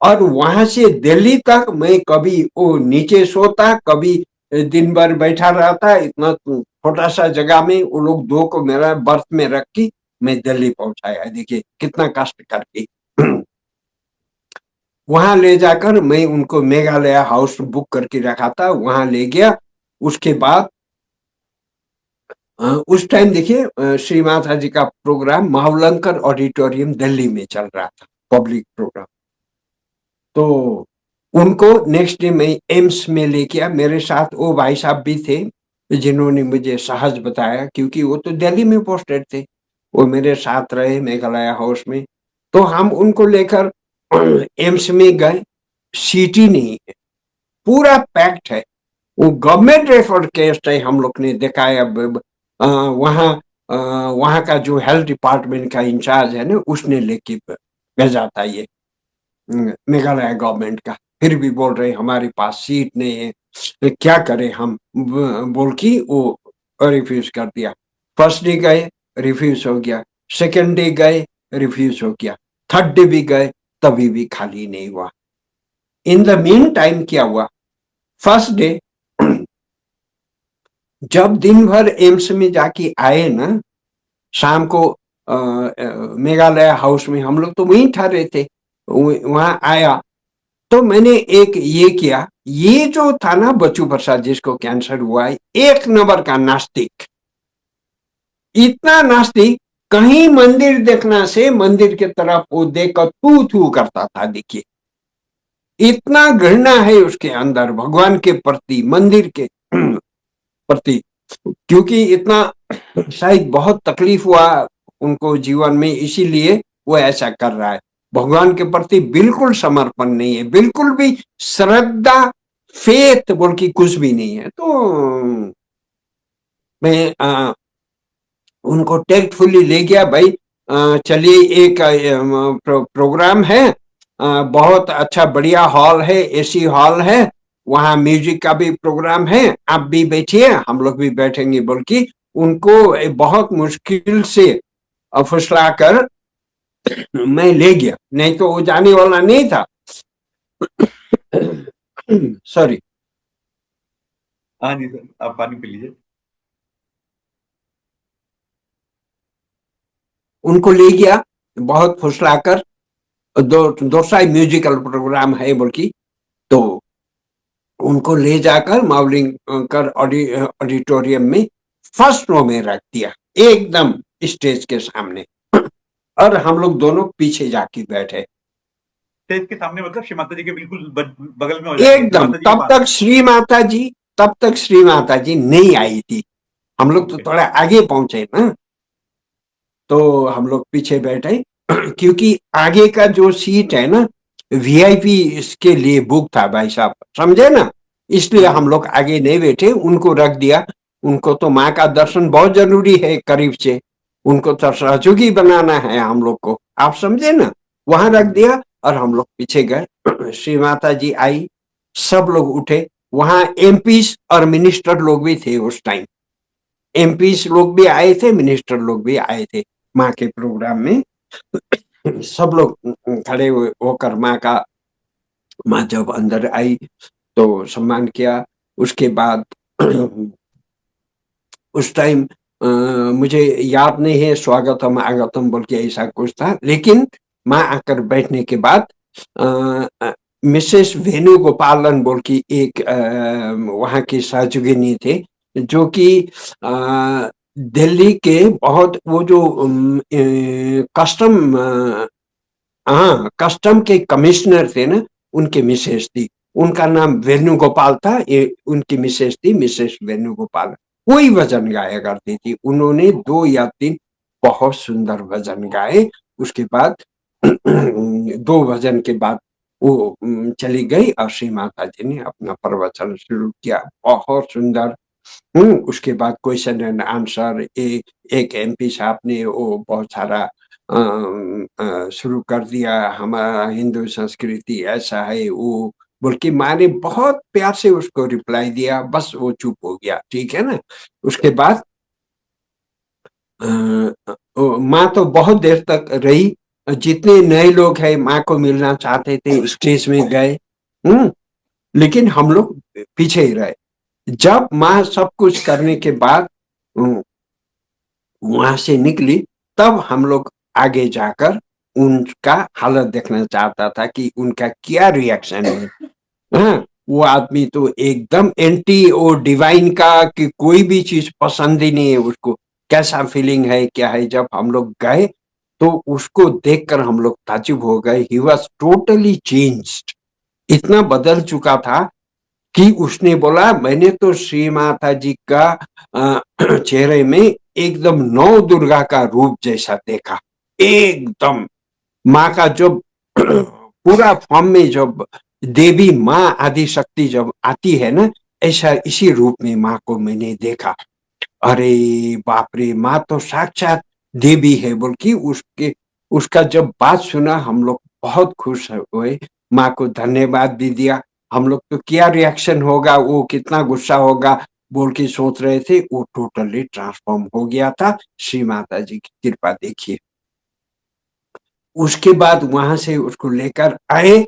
और वहां से दिल्ली तक मैं कभी वो नीचे सोता, कभी दिन भर बैठा रहता, इतना छोटा सा जगह में वो लोग 2 को मेरा बर्थ में रख के मैं दिल्ली पहुंचाया, देखिए कितना कष्ट करके। वहां ले जाकर मैं उनको मेघालय हाउस बुक करके रखा था, वहां ले गया। उसके बाद उस टाइम देखिए श्री माता जी का प्रोग्राम महावलंकर ऑडिटोरियम दिल्ली में चल रहा था, पब्लिक प्रोग्राम। तो उनको नेक्स्ट डे मैं एम्स में लेके आया, मेरे साथ वो भाई साहब भी थे जिन्होंने मुझे सहज बताया, क्योंकि वो तो दिल्ली में पोस्टेड थे। वो मेरे साथ रहे मेघालय हाउस में। तो हम उनको लेकर एम्स में गए, सीटी नहीं है, पूरा पैक्ड है। वो गवर्नमेंट रेफर केस है, हम लोग ने देखा है। अब वहाँ वहाँ का जो हेल्थ डिपार्टमेंट का इंचार्ज है ना, उसने लेके भेजा था ये, मेघालय गवर्नमेंट का। फिर भी बोल रहे हमारे पास सीट नहीं है, तो क्या करें हम, बोल के वो रिफ्यूज कर दिया। फर्स्ट डे गए, रिफ्यूज हो गया। सेकेंड डे गए, रिफ्यूज हो गया। थर्ड डे भी गए, तभी भी खाली नहीं हुआ। इन द मीन टाइम क्या हुआ, फर्स्ट डे जब दिन भर एम्स में जाके आए ना, शाम को मेघालय हाउस में, हम लोग तो वहीं ठहरे थे, वहां आया तो मैंने एक ये किया। ये जो था ना बच्चू प्रसाद जिसको कैंसर हुआ है, एक नंबर का नास्तिक, इतना नास्तिक, कहीं मंदिर देखना से मंदिर की तरफ वो देखकर थू थू करता था। देखिए इतना घृणा है उसके अंदर भगवान के प्रति, मंदिर के प्रति, क्योंकि इतना शायद बहुत तकलीफ हुआ उनको जीवन में, इसीलिए वो ऐसा कर रहा है। भगवान के प्रति बिल्कुल समर्पण नहीं है, बिल्कुल भी श्रद्धा, फेथ बोल की कुछ भी नहीं है। तो मैं उनको टेक्टफुली ले गया, भाई चलिए एक प्रोग्राम है, बहुत अच्छा बढ़िया हॉल है, एसी हॉल है, वहाँ म्यूजिक का भी प्रोग्राम है, आप भी बैठिए हम लोग भी बैठेंगे बोल की उनको बहुत मुश्किल से फुसला कर मैं ले गया, नहीं तो वो जाने वाला नहीं था। सॉरी। हाँ जी सर, आप पानी पी लीजिए। उनको ले गया बहुत फुसलाकर, दूसरा म्यूजिकल प्रोग्राम है बोल की, तो उनको ले जाकर मावलिंकर ऑडिटोरियम में फर्स्ट रो में रख दिया, एकदम स्टेज के सामने, और हम लोग दोनों पीछे जाके बैठे। स्टेज के सामने मतलब श्री माता जी के बिल्कुल बगल में हो जाएंगे, श्री एकदम। माता जी के पास। तब तक श्री माता जी नहीं आई थी, हम लोग तो ओके। थोड़ा आगे पहुंचे ना, तो हम लोग पीछे बैठे। क्योंकि आगे का जो सीट है ना वीआईपी इसके लिए बुक था भाई साहब, समझे ना, इसलिए हाँ जी। हम लोग आगे नहीं बैठे, उनको रख दिया। उनको तो माँ का दर्शन बहुत जरूरी है करीब से, उनको तो सहयोगी बनाना है हम लोग को, आप समझे ना, वहां रख दिया और हम लोग पीछे गए। श्री माता जी आई, सब लोग उठे, वहां एमपीस और मिनिस्टर लोग भी थे उस टाइम, एमपीस लोग भी आए थे, मिनिस्टर लोग भी आए थे माँ के प्रोग्राम में। सब लोग खड़े होकर माँ जब अंदर आई तो सम्मान किया। उसके बाद उस टाइम मुझे याद नहीं है स्वागतम आगतम बोल के ऐसा कुछ था, लेकिन माँ आकर बैठने के बाद मिसेस वेणुगोपालन बोल की एक वहाँ की सहयोगिनी थे, जो कि दिल्ली के बहुत वो जो कस्टम, हाँ कस्टम के कमिश्नर थे ना, उनके मिसेस थी, उनका नाम वेणुगोपाल था, ये उनकी मिसेस थी, मिसेस वेणुगोपाल। कोई भजन गाया करती थी, उन्होंने 2 या 3 बहुत सुंदर भजन गाए। उसके बाद 2 भजन के बाद वो चली गई और श्री माता जी ने अपना प्रवचन शुरू किया, बहुत सुंदर। उसके बाद क्वेश्चन एंड आंसर, एक एमपी साहब ने वो बहुत सारा शुरू कर दिया, हमारा हिंदू संस्कृति ऐसा है वो बोल के, माँ ने बहुत प्यार से उसको रिप्लाई दिया, बस वो चुप हो गया, ठीक है ना। उसके बाद माँ तो बहुत देर तक रही, जितने नए लोग हैं माँ को मिलना चाहते थे स्टेज में गए, लेकिन हम लोग पीछे ही रहे। जब माँ सब कुछ करने के बाद वहां से निकली, तब हम लोग आगे जाकर उनका हालत देखना चाहता था कि उनका क्या रिएक्शन है। हाँ, वो आदमी तो एकदम एंटी ओ डिवाइन का, कि कोई भी चीज पसंद ही नहीं है उसको, कैसा फीलिंग है क्या है। जब हम लोग गए तो उसको देखकर हम लोग ताजुब हो गए, ही वॉज टोटली चेंज्ड, इतना बदल चुका था कि उसने बोला मैंने तो श्री माता जी का चेहरे में एकदम नौ दुर्गा का रूप जैसा देखा, एकदम माँ का जब पूरा फॉर्म में जब देवी माँ आदि शक्ति जब आती है ना, ऐसा इसी रूप में माँ को मैंने देखा। अरे बाप रे, माँ तो साक्षात देवी है बोल की उसके, उसका जब बात सुना हम लोग बहुत खुश हुए, माँ को धन्यवाद भी दिया। हम लोग तो क्या रिएक्शन होगा, वो कितना गुस्सा होगा बोल के सोच रहे थे, वो टोटली ट्रांसफॉर्म हो गया था। श्री माता जी की कृपा देखिए। उसके बाद वहां से उसको लेकर आए,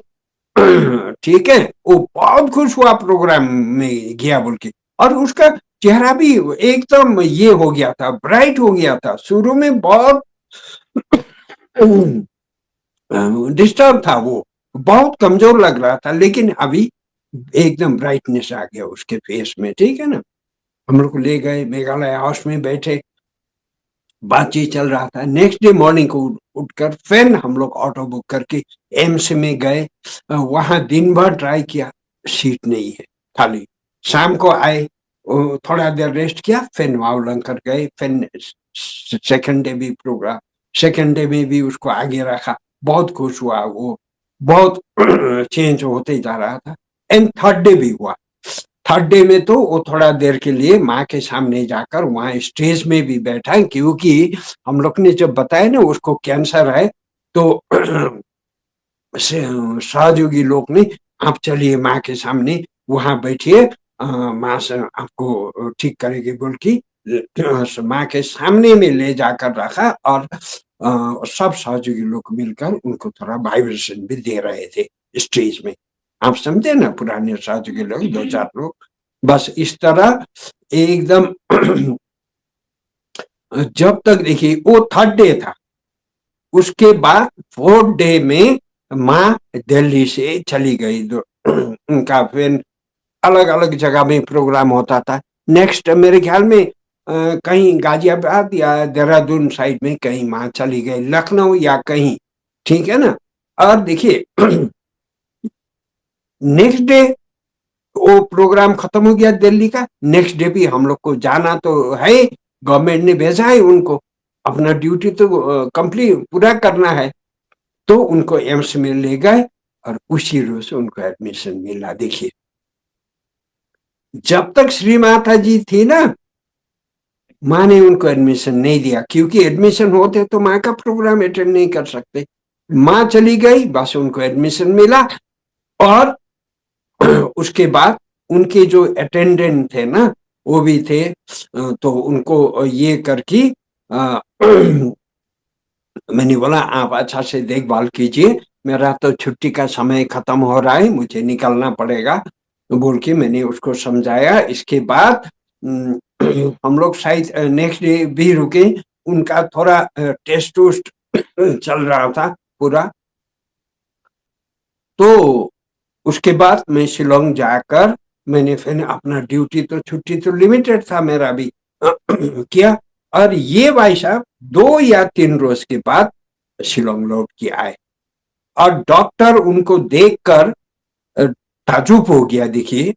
ठीक है, वो बहुत खुश हुआ प्रोग्राम में गया बोल के, और उसका चेहरा भी एकदम ये हो गया था, ब्राइट हो गया था। शुरू में बहुत डिस्टर्ब था, वो बहुत कमजोर लग रहा था, लेकिन अभी एकदम ब्राइटनेस आ गया उसके फेस में, ठीक है ना। हम लोग ले गए मेघालय हाउस में, बैठे, बातचीत चल रहा था। नेक्स्ट डे मॉर्निंग को उठकर फिर हम लोग ऑटो बुक करके एम्स में गए। वहां दिन भर ट्राई किया, सीट नहीं है, खाली। शाम को आए, थोड़ा देर रेस्ट किया, फिर मावलंकर गए। फिर सेकंड डे भी प्रोग्राम, सेकंड डे में भी उसको आगे रखा। बहुत खुश हुआ वो, बहुत चेंज होते जा रहा था। एंड थर्ड डे भी हुआ। थर्ड डे में तो वो थोड़ा देर के लिए माँ के सामने जाकर वहां स्टेज में भी बैठा, क्योंकि हम लोग ने जब बताया ना उसको कैंसर है, तो सहयोगी लोग ने, आप चलिए माँ के सामने वहां बैठिए, माँ से आपको ठीक करेगी बोल की माँ के सामने में ले जाकर रखा। और सब सहयोगी लोग मिलकर उनको थोड़ा वाइब्रेशन भी दे रहे थे स्टेज में। आप समझे ना, पुराने सहयोगी लोग, दो चार लोग, बस इस तरह एकदम। जब तक देखिए वो थर्ड डे था, उसके बाद फोर्थ डे में माँ दिल्ली से चली गई। उनका फिर अलग अलग जगह में प्रोग्राम होता था। नेक्स्ट मेरे ख्याल में कहीं गाजियाबाद या देहरादून साइड में कहीं माँ चली गई, लखनऊ या कहीं, ठीक है ना। और देखिए नेक्स्ट डे वो प्रोग्राम खत्म हो गया दिल्ली का। नेक्स्ट डे भी हम लोग को जाना तो है, गवर्नमेंट ने भेजा है उनको, अपना ड्यूटी तो कंप्लीट पूरा करना है। तो उनको एम्स में ले गए और उसी रोज उनको एडमिशन मिला। देखिए, जब तक श्री माता जी थी ना, माँ ने उनको एडमिशन नहीं दिया, क्योंकि एडमिशन होते तो माँ का प्रोग्राम अटेंड नहीं कर सकते। माँ चली गई, बस उनको एडमिशन मिला। और उसके बाद उनके जो अटेंडेंट थे ना, वो भी थे, तो उनको ये करके मैंने बोला आप अच्छा से देखभाल कीजिए, मेरा तो छुट्टी का समय खत्म हो रहा है, मुझे निकलना पड़ेगा, बोल के मैंने उसको समझाया। इसके बाद हम लोग शायद नेक्स्ट डे भी रुके। उनका थोड़ा टेस्ट टूस्ट चल रहा था पूरा। तो उसके बाद मैं शिलोंग जाकर मैंने फिर अपना ड्यूटी, तो छुट्टी तो लिमिटेड था मेरा भी, किया। और ये भाई साहब 2 या 3 रोज के बाद शिलोंग लौट के आए, और डॉक्टर उनको देखकर ताजुब हो गया। देखिए,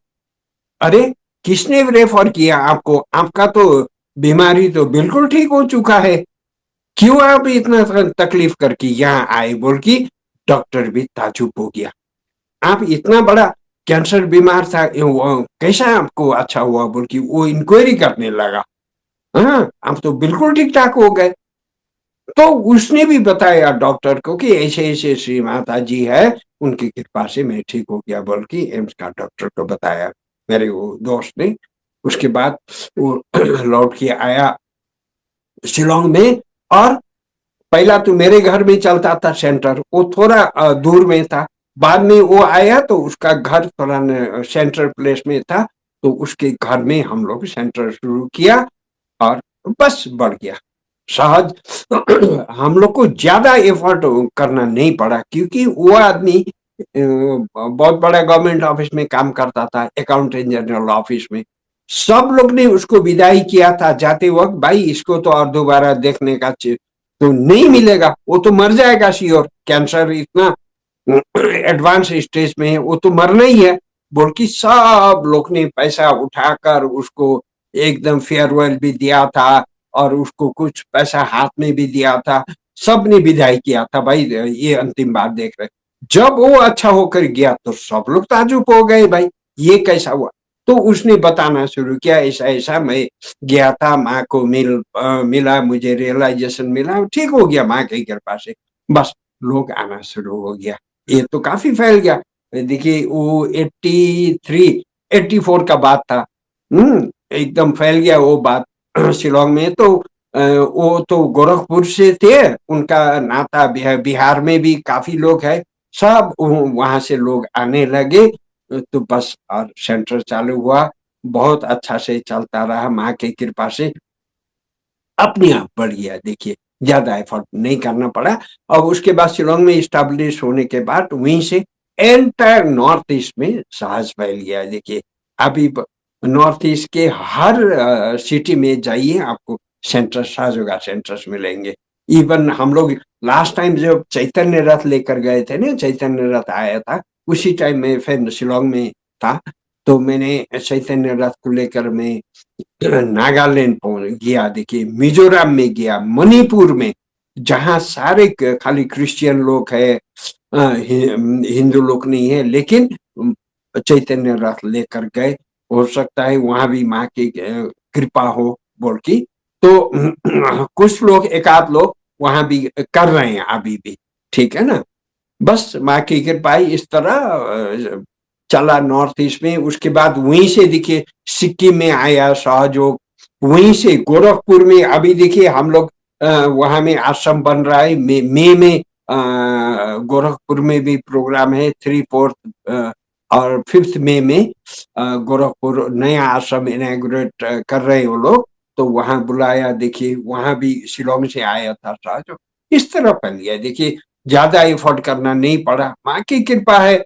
अरे किसने रेफर किया आपको, आपका तो बीमारी तो बिल्कुल ठीक हो चुका है, क्यों आप इतना तकलीफ करके यहाँ आए, बोल की डॉक्टर भी ताजुब हो गया। आप इतना बड़ा कैंसर बीमार था, कैसा आपको अच्छा हुआ, बोल की वो इंक्वायरी करने लगा। हाँ, आप तो बिल्कुल ठीक ठाक हो गए। तो उसने भी बताया डॉक्टर को कि ऐसे ऐसे श्री माता जी है, उनकी कृपा से मैं ठीक हो गया, बोल के एम्स का डॉक्टर को बताया मेरे वो दोस्त ने। उसके बाद वो लौट के आया शिलोंग में। और पहला तो मेरे घर में चलता था सेंटर, वो थोड़ा दूर में था। बाद में वो आया तो उसका घर थोड़ा सेंटर प्लेस में था, तो उसके घर में हम लोग सेंटर शुरू किया। और बस बढ़ गया सहज। हम लोग को ज्यादा एफर्ट करना नहीं पड़ा, क्योंकि वो आदमी बहुत बड़ा गवर्नमेंट ऑफिस में काम करता था, अकाउंटेंट जनरल ऑफिस में। सब लोग ने उसको विदाई किया था जाते वक्त, भाई इसको तो और दोबारा देखने का तो नहीं मिलेगा, वो तो मर जाएगा श्योर, कैंसर इतना एडवांस स्टेज में है, वो तो मरना ही है, बोल के सब लोग ने पैसा उठाकर उसको एकदम फेयरवेल भी दिया था, और उसको कुछ पैसा हाथ में भी दिया था। सब ने विदाई किया था, भाई ये अंतिम बार देख रहे। जब वो अच्छा होकर गया तो सब लोग ताजुब हो गए, भाई ये कैसा हुआ। तो उसने बताना शुरू किया, ऐसा ऐसा मैं गया था, माँ को मिला, मुझे रियलाइजेशन मिला, ठीक हो गया माँ की कृपा से। बस लोग आना शुरू हो गया, ये तो काफी फैल गया। देखिए वो 83 84 का बात था। एकदम फैल गया वो बात। शिलोंग में तो वो तो गोरखपुर से थे, उनका नाता बिहार में भी काफी लोग है, सब वहां से लोग आने लगे। तो बस और सेंटर चालू हुआ। बहुत अच्छा से चलता रहा, माँ की कृपा से अपने आप बढ़ गया। देखिए, ज्यादा एफर्ट नहीं करना पड़ा। और उसके बाद शिलोंग में इस्टेब्लिश होने के बाद वहीं से एंटायर नॉर्थ ईस्ट में साहस फैल गया। देखिए, अभी नॉर्थ ईस्ट के हर सिटी में जाइए, आपको सेंटर, सहजोगा सेंटर्स मिलेंगे। इवन हम लोग लास्ट टाइम जब चैतन्य रथ लेकर गए थे ना, चैतन्य रथ आया था, उसी टाइम में फिर शिलोंग में था, तो मैंने चैतन्य रथ को लेकर मैं नागालैंड गया, देखिए मिजोरम में गया, मणिपुर में, जहां सारे खाली क्रिश्चियन लोग है, हिंदू लोग नहीं है, लेकिन चैतन्य रथ लेकर गए। हो सकता है वहां भी माँ की कृपा हो बोल की, तो कुछ लोग, एक आध लोग वहां भी कर रहे हैं अभी भी। ठीक है ना, बस माँ की कृपा इस तरह चला नॉर्थ ईस्ट में। उसके बाद वहीं से देखिए सिक्किम में आया सहयोग, वहीं से गोरखपुर में अभी देखिए हम लोग वहां में आश्रम बन रहा है। मई में गोरखपुर में भी प्रोग्राम है, 3, 4 और 5 मई में गोरखपुर नया आश्रम इनॉग्रेट कर रहे हैं वो लोग, तो वहां बुलाया। देखिए वहां भी शिलोंग से आया था सहयोग। इस तरह फैल गया। देखिए, ज्यादा एफर्ट करना नहीं पड़ा, माँ की कृपा है।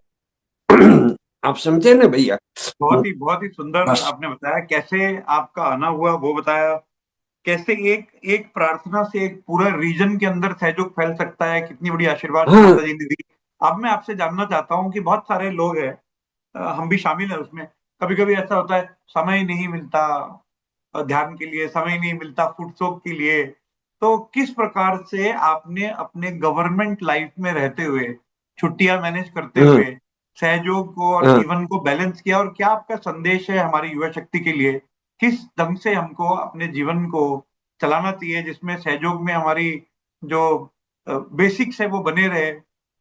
आप समझे ना भैया। बहुत ही सुंदर बस। आपने बताया कैसे आपका आना हुआ, वो बताया कैसे एक एक प्रार्थना से एक पूरा रीजन के अंदर सहयोग फैल सकता है, कितनी बड़ी आशीर्वाद हाँ। माता जी ने दी। अब मैं आपसे जानना चाहता हूँ कि बहुत सारे लोग हैं, हम भी शामिल हैं उसमें, कभी कभी ऐसा होता है समय ही नहीं मिलता ध्यान के लिए, समय ही नहीं मिलता फुटसोक के लिए। तो किस प्रकार से आपने अपने गवर्नमेंट लाइफ में रहते हुए, छुट्टियां मैनेज करते हाँ। हुए सहयोग को और हाँ। जीवन को बैलेंस किया, और क्या आपका संदेश है हमारी युवा शक्ति के लिए, किस ढंग से हमको अपने जीवन को चलाना चाहिए जिसमें सहयोग में हमारी जो बेसिक्स है वो बने रहे,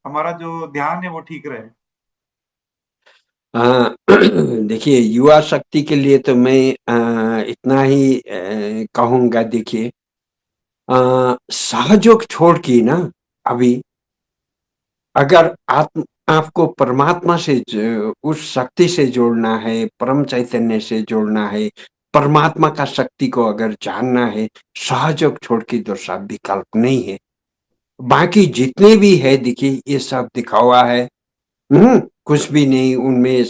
हमारा जो ध्यान है वो ठीक रहे। हाँ। देखिए, युवा शक्ति के लिए तो मैं इतना ही कहूंगा। देखिए, सहयोग छोड़ के ना, अभी अगर आपको परमात्मा से उस शक्ति से जोड़ना है, परम चैतन्य से जोड़ना है, परमात्मा का शक्ति को अगर जानना है, सहयोग छोड़ के दूसरा विकल्प नहीं है। बाकी जितने भी है देखिए, ये सब दिखावा है। कुछ भी नहीं उनमें।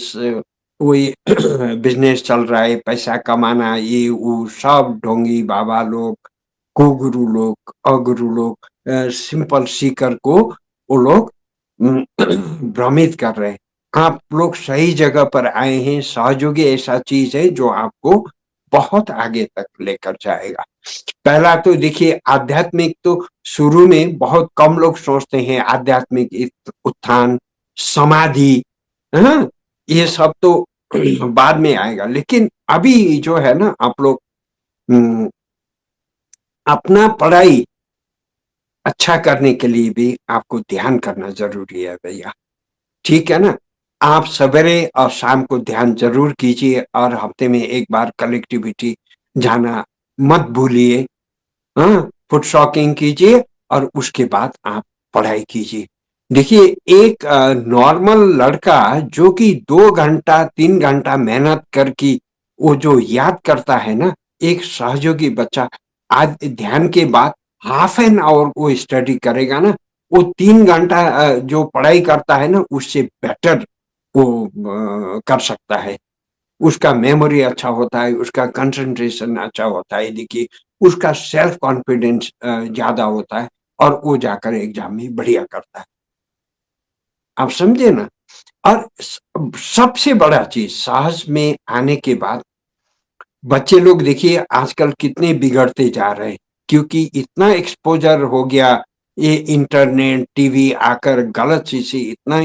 कोई बिजनेस चल रहा है, पैसा कमाना, ये वो सब ढोंगी बाबा लोग, कुगुरु लोग, अगुरु लोग, सिंपल सीकर को वो लोग भ्रमित कर रहे हैं। आप लोग सही जगह पर आए हैं। सहयोगी ऐसा चीज है जो आपको बहुत आगे तक लेकर जाएगा। पहला तो देखिए, आध्यात्मिक तो शुरू में बहुत कम लोग सोचते हैं, आध्यात्मिक उत्थान, समाधि, हाँ, ये सब तो बाद में आएगा। लेकिन अभी जो है ना, आप लोग अपना पढ़ाई अच्छा करने के लिए भी आपको ध्यान करना जरूरी है भैया। ठीक है ना, आप सवेरे और शाम को ध्यान जरूर कीजिए, और हफ्ते में एक बार कलेक्टिविटी जाना मत भूलिए। हाँ, फुट शॉकिंग कीजिए, और उसके बाद आप पढ़ाई कीजिए। देखिए, एक नॉर्मल लड़का जो कि 2 घंटा 3 घंटा मेहनत करके वो जो याद करता है ना, एक सहयोगी बच्चा आज ध्यान के बाद हाफ एन आवर वो स्टडी करेगा ना, वो 3 घंटा जो पढ़ाई करता है ना, उससे बेटर वो कर सकता है। उसका मेमोरी अच्छा होता है, उसका कंसंट्रेशन अच्छा होता है। देखिए, उसका सेल्फ कॉन्फिडेंस ज्यादा होता है, और वो जाकर एग्जाम में बढ़िया करता है। आप समझे ना। और सबसे बड़ा चीज, साहस में आने के बाद बच्चे लोग देखिए आजकल कितने बिगड़ते जा रहे हैं, क्योंकि इतना एक्सपोजर हो गया। ये इंटरनेट टीवी आकर गलत चीज से इतना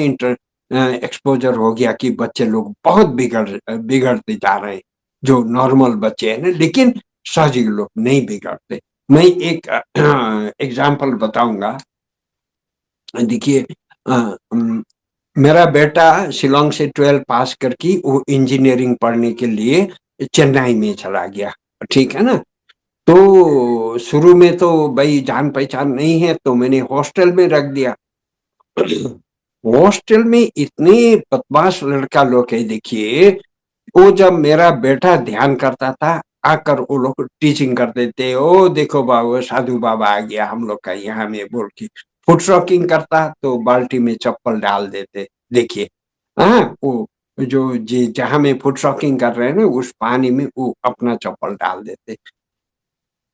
एक्सपोजर हो गया कि बच्चे लोग बहुत बिगड़ते जा रहे हैं। जो नॉर्मल बच्चे हैं ना, लेकिन साहसी लोग नहीं बिगड़ते। मैं एक एग्जाम्पल बताऊंगा। देखिए, मेरा बेटा शिलोंग से 12 पास करके वो इंजीनियरिंग पढ़ने के लिए चेन्नई में चला गया। ठीक है ना, तो शुरू में तो भाई जान पहचान नहीं है, तो मैंने हॉस्टल में रख दिया। हॉस्टल में इतने बदमाश लड़का लोग है देखिए, वो जब मेरा बेटा ध्यान करता था, आकर वो लोग टीचिंग करते थे, ओ देखो बाबू साधु बाबा आ गया हम लोग का यहाँ में, बोल के फुट रॉकिंग करता तो बाल्टी में चप्पल डाल देते। देखिए, हाँ, वो जो जी जहाँ में फुट रॉकिंग कर रहे हैं ना, उस पानी में वो अपना चप्पल डाल देते।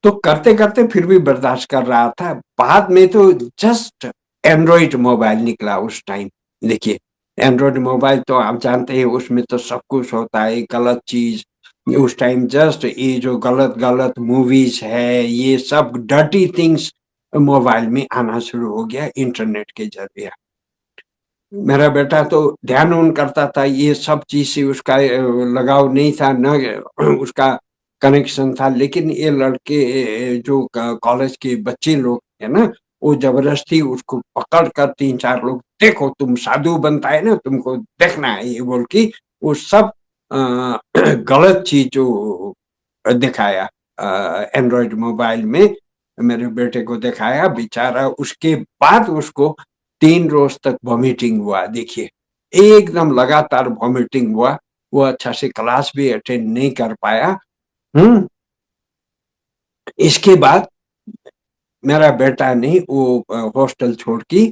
तो करते करते फिर भी बर्दाश्त कर रहा था। बाद में तो जस्ट एंड्रॉइड मोबाइल निकला उस टाइम। देखिए, एंड्रॉइड मोबाइल तो आप जानते हैं, उसमें तो सब कुछ होता है, गलत चीज। उस टाइम जस्ट ये जो गलत गलत मूवीज है, ये सब डर्टी थिंग्स मोबाइल में आना शुरू हो गया इंटरनेट के जरिए। मेरा बेटा तो ध्यान उन करता था, ये सब चीज से उसका लगाव नहीं था, न उसका कनेक्शन था। लेकिन ये लड़के जो कॉलेज के बच्चे लोग है ना, वो जबरदस्ती उसको पकड़ कर तीन चार लोग, देखो तुम साधु बनता है ना, तुमको देखना है ये बोल के वो सब गलत चीज जो दिखाया एंड्रॉइड मोबाइल में मेरे बेटे को दिखाया। बेचारा उसके बाद उसको 3 रोज तक वॉमिटिंग हुआ। देखिए, एकदम लगातार वॉमिटिंग हुआ। वो अच्छा से क्लास भी अटेंड नहीं कर पाया। हम्म इसके बाद मेरा बेटा ने वो हॉस्टल छोड़ के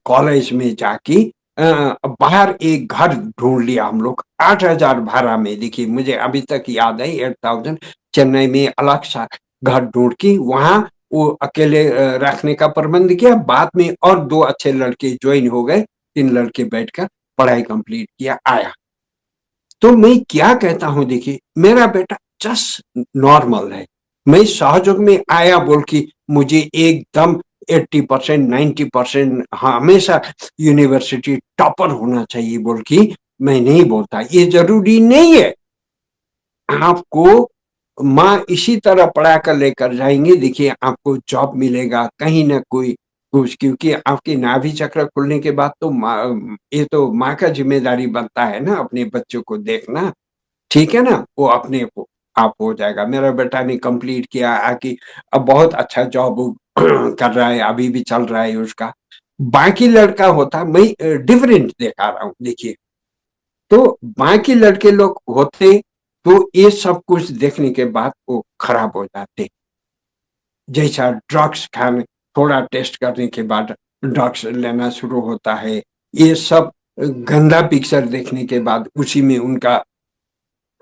कॉलेज में जाके बाहर एक घर ढूंढ लिया हम लोग, 8,000 भाड़ा में। देखिए, मुझे अभी तक याद है, 8,000 चेन्नई में अलग सा घर ढूंढ के वहां वो अकेले रखने का प्रबंध किया। बाद में और 2 अच्छे लड़के ज्वाइन हो गए, 3 लड़के बैठकर पढ़ाई कंप्लीट किया, आया। तो मैं क्या कहता हूं, देखिए मेरा बेटा जस्ट नॉर्मल है। मैं सहयोग में आया बोल के मुझे एकदम 80% 90% हमेशा यूनिवर्सिटी टॉपर होना चाहिए बोल के मैं नहीं बोलता। ये जरूरी नहीं है। आपको माँ इसी तरह पढ़ा कर लेकर जाएंगे, देखिए आपको जॉब मिलेगा कहीं ना कोई कुछ, क्योंकि आपकी नाभि चक्र खुलने के बाद तो ये तो माँ का जिम्मेदारी बनता है ना अपने बच्चों को देखना। ठीक है ना, वो अपने को आप हो जाएगा। मेरा बेटा ने कंप्लीट किया आके, अब बहुत अच्छा जॉब कर रहा है, अभी भी चल रहा है उसका। बाकी लड़का होता, मैं डिफरेंट दिखा रहा हूँ। देखिए, तो बाकी लड़के लोग होते तो ये सब कुछ देखने के बाद वो खराब हो जाते। जैसा ड्रग्स खाने, थोड़ा टेस्ट करने के बाद ड्रग्स लेना शुरू होता है, ये सब गंदा पिक्चर देखने के बाद उसी में उनका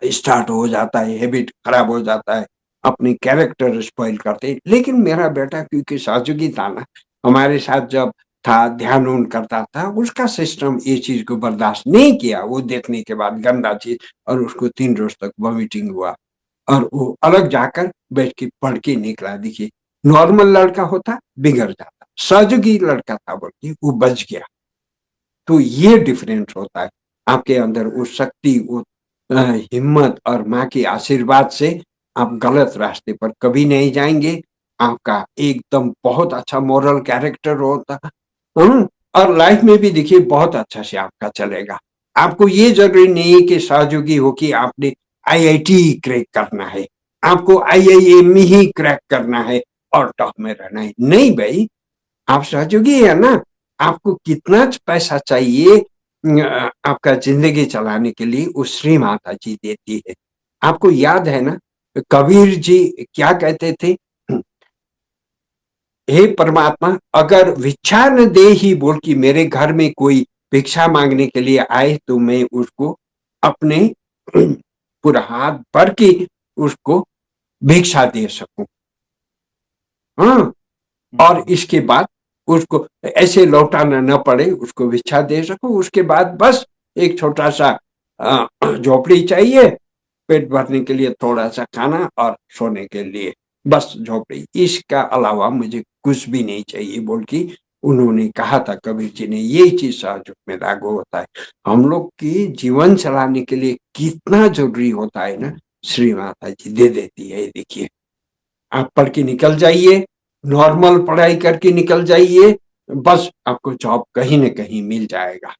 स्टार्ट हो जाता है, हैबिट खराब हो जाता है, अपनी कैरेक्टर स्पॉइल करते। लेकिन मेरा बेटा क्योंकि साजुगी था ना, हमारे साथ जब था, ध्यान उन करता था, उसका सिस्टम ये चीज को बर्दाश्त नहीं किया। वो देखने के बाद गंदा चीज, और उसको 3 रोज तक वॉमिटिंग हुआ, और वो अलग जाकर बैठ के पढ़ के निकला। देखिए, नॉर्मल लड़का होता बिगड़ जाता, साजुगी लड़का था बोल के वो बच गया। तो ये डिफरेंस होता है। आपके अंदर वो शक्ति, वो हिम्मत और माँ के आशीर्वाद से आप गलत रास्ते पर कभी नहीं जाएंगे। आपका एकदम बहुत अच्छा मॉरल कैरेक्टर होता। हम्म, और लाइफ में भी देखिए बहुत अच्छा से आपका चलेगा। आपको ये जरूरी नहीं है कि सहयोगी हो कि आपने आईआईटी क्रैक करना है, आपको आईआईएम ही क्रैक करना है और टॉप में रहना है। नहीं भाई, आप सहयोगी है ना, आपको कितना पैसा चाहिए आपका जिंदगी चलाने के लिए, वो श्री माता जी देती है। आपको याद है ना, कबीर जी क्या कहते थे, हे परमात्मा, अगर भिक्षा न दे ही बोल कि मेरे घर में कोई भिक्षा मांगने के लिए आए तो मैं उसको अपने पूरा हाथ भर के उसको भिक्षा दे सकूं। हाँ, और इसके बाद उसको ऐसे लौटाना न पड़े, उसको भिक्षा दे सको। उसके बाद बस एक छोटा सा झोपड़ी चाहिए, पेट भरने के लिए थोड़ा सा खाना और सोने के लिए बस झोपड़ी, इसका अलावा मुझे कुछ भी नहीं चाहिए बोल के उन्होंने कहा था। कबीर जी ने यही चीज सहयोग में लागू होता है। हम लोग की जीवन चलाने के लिए कितना जरूरी होता है ना, श्री माता जी दे देती है। देखिए, आप पढ़ के निकल जाइए, नॉर्मल पढ़ाई करके निकल जाइए, बस आपको जॉब कहीं ना कहीं मिल जाएगा।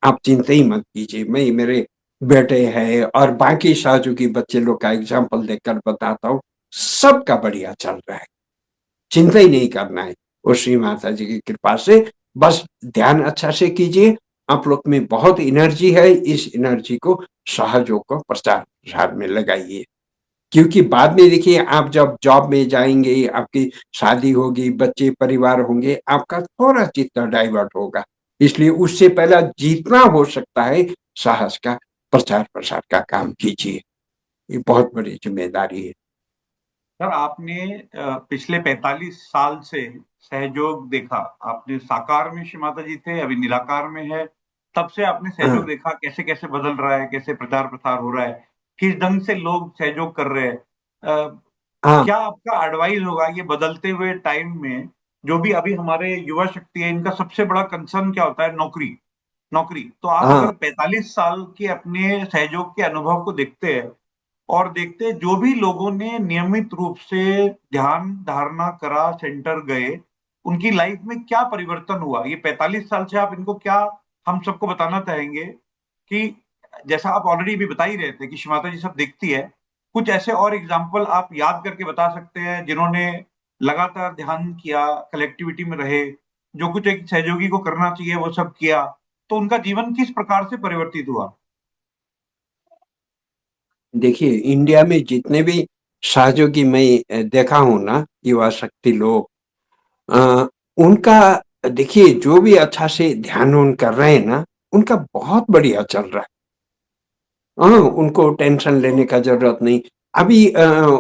आप चिंता ही मत कीजिए। मैं मेरे बेटे हैं और बाकी सहयोगी बच्चे लोग का एग्जाम्पल देकर बताता हूँ, सबका बढ़िया चल रहा है। चिंता ही नहीं करना है, वो श्री माता जी की कृपा से। बस ध्यान अच्छा से कीजिए, आप लोग में बहुत एनर्जी है, इस एनर्जी को सहयोग को प्रचार प्रसार में लगाइए। क्योंकि बाद में देखिए, आप जब जॉब में जाएंगे, आपकी शादी होगी, बच्चे परिवार होंगे, आपका थोड़ा चित्त डाइवर्ट होगा। इसलिए उससे पहला जितना हो सकता है साहस का प्रचार प्रसार का काम कीजिए। ये बहुत बड़ी जिम्मेदारी है। सर, आपने पिछले 45 साल से सहयोग देखा। आपने साकार में श्री माता जी थे, अभी निराकार में है। तब से आपने सहयोग हाँ, देखा कैसे कैसे बदल रहा है, कैसे प्रचार प्रसार हो रहा है, किस ढंग से लोग सहयोग कर रहे हैं। हाँ, क्या आपका एडवाइस होगा ये बदलते हुए टाइम में? जो भी अभी हमारे युवा शक्ति है, इनका सबसे बड़ा कंसर्न क्या होता है? नौकरी। नौकरी। तो आप हाँ, अगर 45 साल के अपने सहयोग के अनुभव को देखते हैं और देखते हैं जो भी लोगों ने नियमित रूप से ध्यान धारणा करा, सेंटर गए, उनकी लाइफ में क्या परिवर्तन हुआ, ये 45 साल से आप इनको क्या हम सबको बताना चाहेंगे? कि जैसा आप ऑलरेडी भी बता ही रहे थे कि श्री माता जी सब देखती है, कुछ ऐसे और एग्जाम्पल आप याद करके बता सकते हैं जिन्होंने लगातार ध्यान किया, कलेक्टिविटी में रहे, जो कुछ एक सहयोगी को करना चाहिए वो सब किया, तो उनका जीवन किस प्रकार से परिवर्तित हुआ? देखिए, इंडिया में जितने भी सहयोगी मैं देखा हूँ ना, युवा शक्ति लोग, अ, उनका देखिए, जो भी अच्छा से ध्यान उन कर रहे हैं ना, उनका बहुत बढ़िया चल रहा है। हाँ, उनको टेंशन लेने का जरूरत नहीं। अभी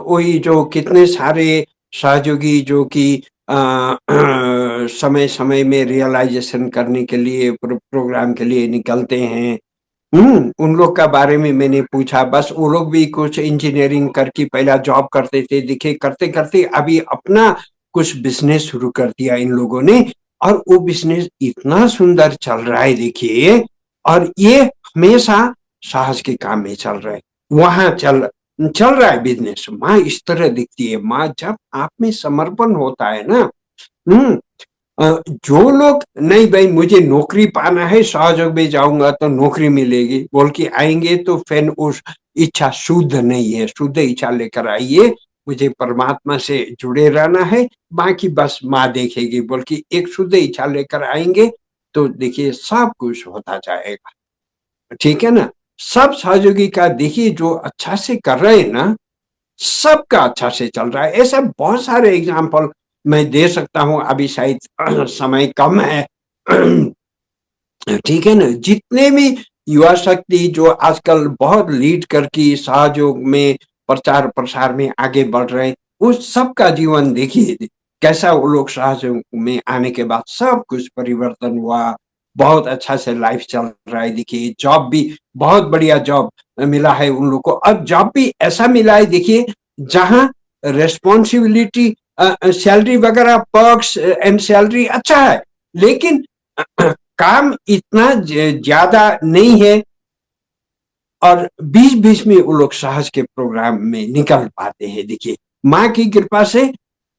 वही जो कितने सारे सहयोगी जो कि समय समय में रियलाइजेशन करने के लिए, प्रोग्राम के लिए निकलते हैं। उन लोग का बारे में मैंने पूछा। बस वो लोग भी कुछ इंजीनियरिंग करके पहला जॉब करते थे, दिखे करते करते अभी अपना कुछ बिजनेस शुरू कर दिया इन लोगों ने। और वो बिजनेस इतना सुंदर चल रहा है देखिए। और ये हमेशा साहस के काम में चल रहा है। वहां चल चल रहा है बिजनेस। माँ इस तरह दिखती है। माँ जब आप में समर्पण होता है ना, हम्म जो लोग नहीं भाई मुझे नौकरी पाना है, सहयोग में जाऊंगा तो नौकरी मिलेगी बोल के आएंगे, तो फिर उस इच्छा शुद्ध नहीं है। शुद्ध इच्छा लेकर आइए, मुझे परमात्मा से जुड़े रहना है, बाकी बस माँ देखेगी बोल के एक शुद्ध इच्छा लेकर आएंगे, तो देखिए सब कुछ होता जाएगा। ठीक है ना। सब सहयोगी का देखिए जो अच्छा से कर रहे हैं ना, सबका अच्छा से चल रहा है। ऐसे बहुत सारे एग्जाम्पल मैं दे सकता हूं, अभी शायद समय कम है। ठीक है ना। जितने भी युवा शक्ति जो आजकल बहुत लीड करके सहयोग में, प्रचार प्रसार में आगे बढ़ रहे हैं, उस सबका जीवन देखिए कैसा। वो लोग सहयोग में आने के बाद सब कुछ परिवर्तन हुआ। बहुत अच्छा से लाइफ चल रहा है। देखिए जॉब भी बहुत बढ़िया जॉब मिला है उन लोग को। अब जॉब भी ऐसा मिला है देखिए, जहां रेस्पॉन्सिबिलिटी, सैलरी वगैरह, पर्क्स एंड सैलरी अच्छा है, लेकिन काम इतना ज्यादा नहीं है। और बीच बीच में वो लोग साहस के प्रोग्राम में निकल पाते हैं। देखिए माँ की कृपा से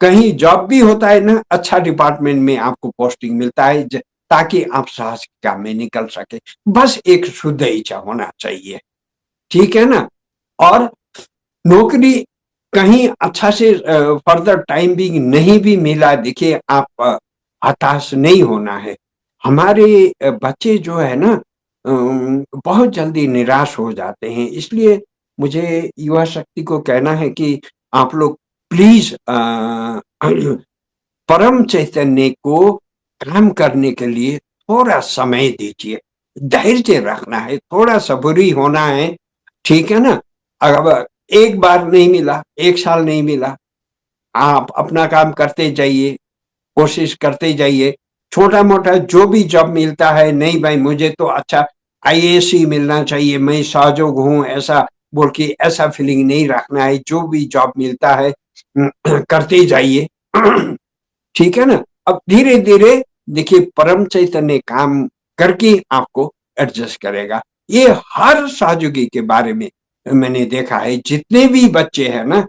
कहीं जॉब भी होता है ना, अच्छा डिपार्टमेंट में आपको पोस्टिंग मिलता है, ताकि आप साहस के काम में निकल सके। बस एक शुद्ध इच्छा होना चाहिए। ठीक है ना। और नौकरी कहीं अच्छा से फर्दर टाइम भी नहीं भी मिला, देखिए आप हताश नहीं होना है। हमारे बच्चे जो है ना, बहुत जल्दी निराश हो जाते हैं। इसलिए मुझे युवा शक्ति को कहना है कि आप लोग प्लीज परम चैतन्य को काम करने के लिए थोड़ा समय दीजिए। धैर्य रखना है, थोड़ा सबूरी होना है। ठीक है ना। अब एक बार नहीं मिला, एक साल नहीं मिला, आप अपना काम करते जाइए, कोशिश करते जाइए। छोटा मोटा जो भी जॉब मिलता है, नहीं भाई मुझे तो अच्छा आईएएस ही मिलना चाहिए, मैं सहयोग हूँ ऐसा बोल के ऐसा फीलिंग नहीं रखना है। जो भी जॉब मिलता है करते जाइए। ठीक है ना। अब धीरे धीरे देखिए परम चैतन्य काम करके आपको एडजस्ट करेगा। ये हर सहयोगी के बारे में मैंने देखा है। जितने भी बच्चे हैं ना,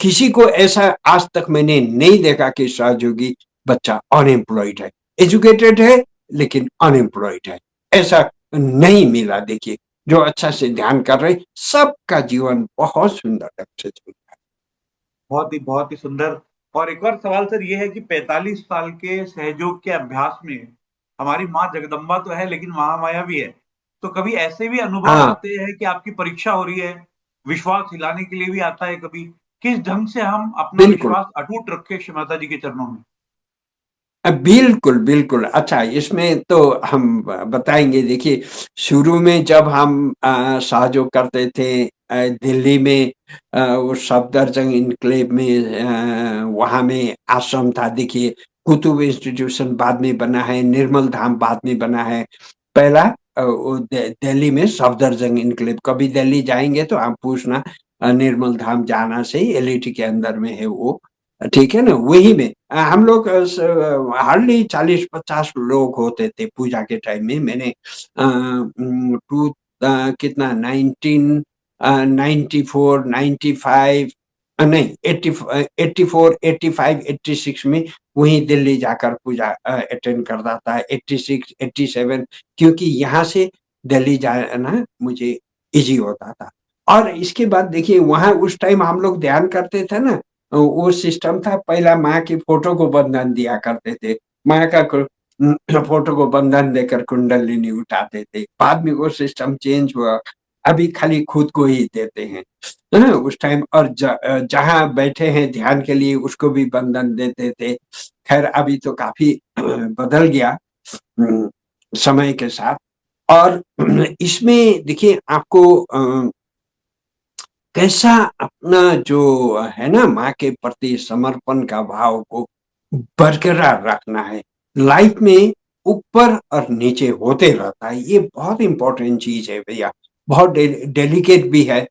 किसी को ऐसा आज तक मैंने नहीं देखा कि सहयोगी बच्चा अनएम्प्लॉयड है। एजुकेटेड है लेकिन अनएम्प्लॉयड है, ऐसा नहीं मिला। देखिए जो अच्छा से ध्यान कर रहे, सबका जीवन बहुत सुंदर ढंग से चल रहा बहुत ही सुंदर। और एक और सवाल सर ये है कि 45 साल के सहयोग के अभ्यास में हमारी माँ जगदम्बा तो है लेकिन महामाया भी है। तो कभी ऐसे भी अनुभव हाँ, आते हैं कि आपकी परीक्षा हो रही है, विश्वास हिलाने के लिए भी आता है कभी, किस ढंग से हम अपना बिल्कुल। विश्वास अटूट रखें श्री माता जी के चरणों में? बिल्कुल, बिल्कुल। अच्छा, इसमें तो हम बताएँगे। देखिए, शुरू में जब हम सहयोग करते थे दिल्ली में, वो सफदरजंग एन्क्लेव में, वहाँ में आश्रम था। देखिए, कुतुब इंस्टीट्यूशन बाद में बना है, निर्मल धाम बाद में बना है। पहला वो दिल्ली में सफदरजंग एन्क्लेव, कभी दिल्ली जाएँगे तो आप पूछना, निर्मल धाम जाना से एलईटी के अंदर में है वो। ठीक है ना? वही में हम लोग हार्डली 40-50 लोग होते थे पूजा के टाइम में। मैंने कितना 1994, 95, नहीं 84, 85, 86 में वहीं दिल्ली जाकर पूजा अटेंड करता था। 86, 87, क्योंकि यहाँ से दिल्ली जाना मुझे इजी होता था। और इसके बाद देखिए, वहाँ उस टाइम हम लोग ध्यान करते थे ना, वो सिस्टम था। पहला माँ की फोटो को बंधन दिया करते थे। माँ का फोटो को बंधन देकर कुंडलिनी उठाते थे। बाद में वो सिस्टम चेंज हुआ। अभी खाली खुद को ही देते हैं, है ना? उस टाइम और जहाँ बैठे हैं ध्यान के लिए उसको भी बंधन देते थे। खैर, अभी तो काफी बदल गया समय के साथ। और इसमें देखिए, आपको कैसा अपना जो है ना माँ के प्रति समर्पण का भाव को बरकरार रखना है। लाइफ में ऊपर और नीचे होते रहता है, ये बहुत इंपॉर्टेंट चीज है भैया। बहुत डेलिकेट भी है।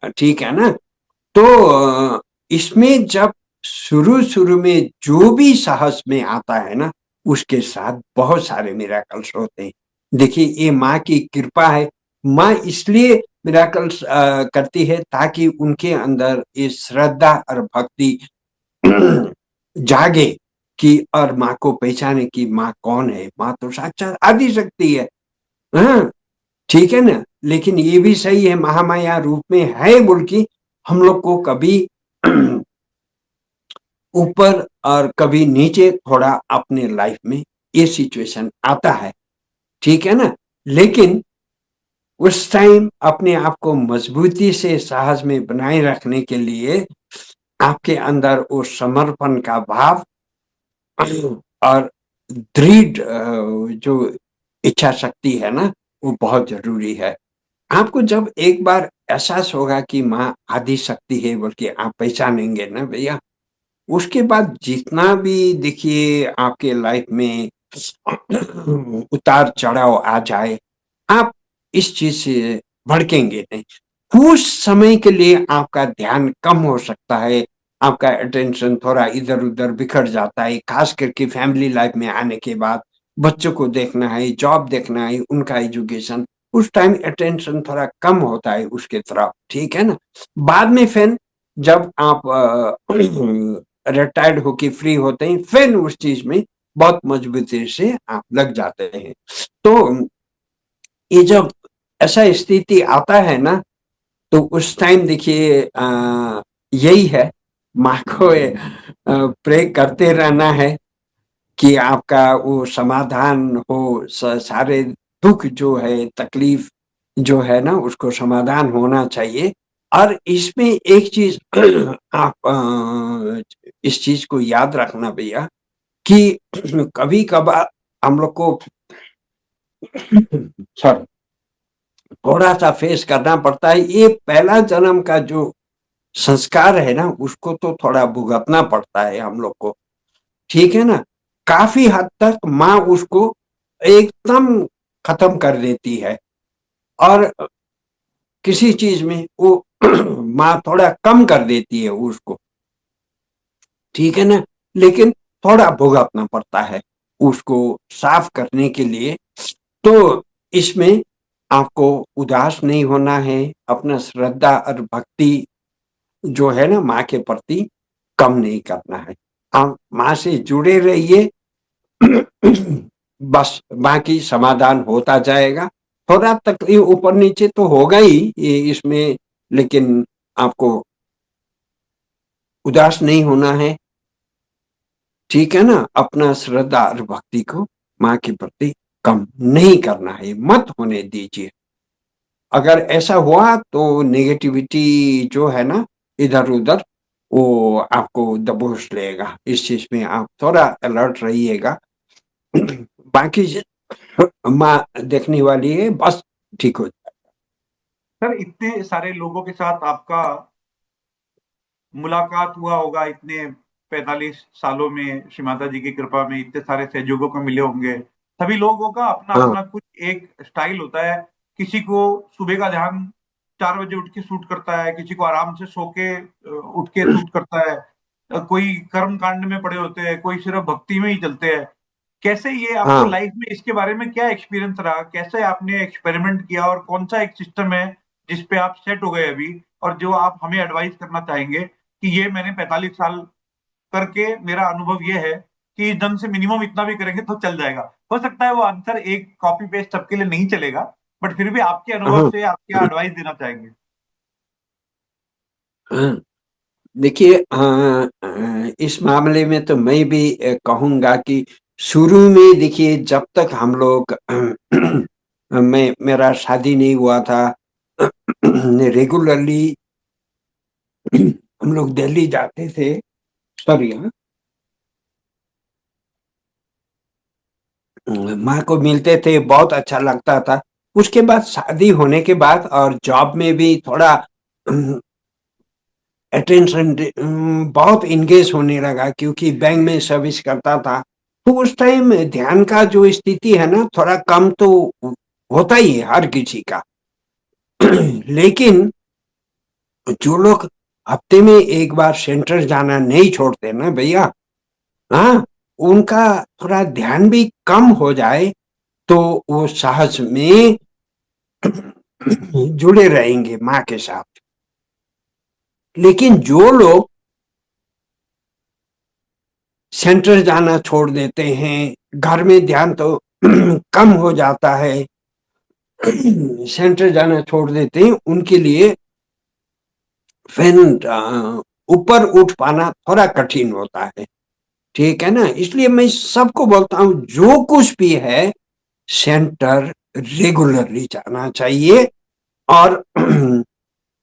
ठीक है ना? तो इसमें जब शुरू शुरू में जो भी साहस में आता है ना, उसके साथ बहुत सारे मिराकल्स होते हैं। देखिए, ये माँ की कृपा है। माँ इसलिए मिराकल्स करती है ताकि उनके अंदर ये श्रद्धा और भक्ति जागे, कि और माँ को पहचाने कि माँ कौन है। माँ तो साक्षात आदि शक्ति है। हाँ, ठीक है ना? लेकिन ये भी सही है, महामाया रूप में है बोल के हम लोग को कभी ऊपर और कभी नीचे थोड़ा अपने लाइफ में ये सिचुएशन आता है। ठीक है ना? लेकिन उस टाइम अपने आप को मजबूती से साहस में बनाए रखने के लिए आपके अंदर वो समर्पण का भाव और दृढ़ जो इच्छा शक्ति है ना, वो बहुत जरूरी है। आपको जब एक बार एहसास होगा कि माँ आदि शक्ति है बोल के आप पहचानेंगे ना भैया, उसके बाद जितना भी देखिए आपके लाइफ में उतार चढ़ाव आ जाए, आप इस चीज से भड़केंगे नहीं। कुछ समय के लिए आपका ध्यान कम हो सकता है, आपका अटेंशन थोड़ा इधर उधर बिखर जाता है, खास करके फैमिली लाइफ में आने के बाद। बच्चों को देखना है, जॉब देखना है, उनका एजुकेशन, उस टाइम अटेंशन थोड़ा कम होता है उसके तरफ। ठीक है ना? बाद में फिर जब आप रिटायर्ड होके फ्री होते हैं, फिर उस चीज में बहुत मजबूती से आप लग जाते हैं। तो ये जब ऐसा स्थिति आता है ना, तो उस टाइम देखिए यही है, माँ को प्रे करते रहना है कि आपका वो समाधान हो। सारे दुख जो है, तकलीफ जो है ना, उसको समाधान होना चाहिए। और इसमें एक चीज आप इस चीज को याद रखना भैया, कि कभी कभार हम लोग को सॉरी थोड़ा सा फेस करना पड़ता है। ये पहला जन्म का जो संस्कार है ना, उसको तो थोड़ा भुगतना पड़ता है हम लोग को। ठीक है ना? काफी हद तक माँ उसको एकदम खत्म कर देती है, और किसी चीज में वो माँ थोड़ा कम कर देती है उसको। ठीक है ना? लेकिन थोड़ा भुगतना पड़ता है उसको साफ करने के लिए। तो इसमें आपको उदास नहीं होना है, अपना श्रद्धा और भक्ति जो है ना माँ के प्रति कम नहीं करना है। आप माँ से जुड़े रहिए, बस बाकी समाधान होता जाएगा। थोड़ा तकलीफ ऊपर नीचे तो होगा ही ये इसमें, लेकिन आपको उदास नहीं होना है। ठीक है ना? अपना श्रद्धा और भक्ति को माँ के प्रति कम नहीं करना है, मत होने दीजिए। अगर ऐसा हुआ तो नेगेटिविटी जो है ना इधर उधर, वो आपको दबोच लेगा। इस चीज में आप थोड़ा अलर्ट रहिएगा। बाकी माँ देखने वाली है, बस ठीक हो जाए। सर, इतने सारे लोगों के साथ आपका मुलाकात हुआ होगा इतने 45 सालों में, श्री माता जी की कृपा में इतने सारे सहयोगों को मिले होंगे। सभी लोगों का अपना हाँ अपना कुछ एक स्टाइल होता है। किसी को सुबह का ध्यान 4 बजे उठ के सूट करता है, किसी को आराम से सो के उठ के सूट करता है, कोई कर्म कांड में पड़े होते हैं, कोई सिर्फ भक्ति में ही चलते हैं। कैसे ये आपको हाँ लाइफ में इसके बारे में क्या एक्सपीरियंस रहा, कैसे आपने एक्सपेरिमेंट किया, और कौन सा एक सिस्टम है जिस पे आप सेट हो गए अभी, और जो आप हमें एडवाइस करना चाहेंगे कि ये मैंने 45 साल करके मेरा अनुभव ये है कि इस ढंग से मिनिमम इतना भी करेंगे तो चल जाएगा। हो सकता है वो आंसर एक कॉपी पेस्ट सबके लिए नहीं चलेगा, बट फिर भी आपके अनुभव हाँ से आप क्या एडवाइस देना चाहेंगे? हाँ। देखिए, इस मामले में तो मैं भी कहूँगा कि शुरू में देखिए, जब तक हम लोग मैं मेरा शादी नहीं हुआ था, रेगुलरली हम लोग दिल्ली जाते थे। सॉरी, हाँ, माँ को मिलते थे, बहुत अच्छा लगता था। उसके बाद शादी होने के बाद और जॉब में भी थोड़ा अटेंशन बहुत इंगेज होने लगा, क्योंकि बैंक में सर्विस करता था। तो उस टाइम ध्यान का जो स्थिति है ना, थोड़ा कम तो होता ही है हर किसी का। लेकिन जो लोग हफ्ते में एक बार सेंटर जाना नहीं छोड़ते ना भैया, हाँ, उनका थोड़ा ध्यान भी कम हो जाए तो वो साहस में जुड़े रहेंगे माँ के साथ। लेकिन जो लोग सेंटर जाना छोड़ देते हैं, घर में ध्यान तो कम हो जाता है, सेंटर जाना छोड़ देते हैं, उनके लिए फिर ऊपर उठ पाना थोड़ा कठिन होता है। ठीक है ना? इसलिए मैं सबको बोलता हूँ, जो कुछ भी है सेंटर रेगुलरली जाना चाहिए। और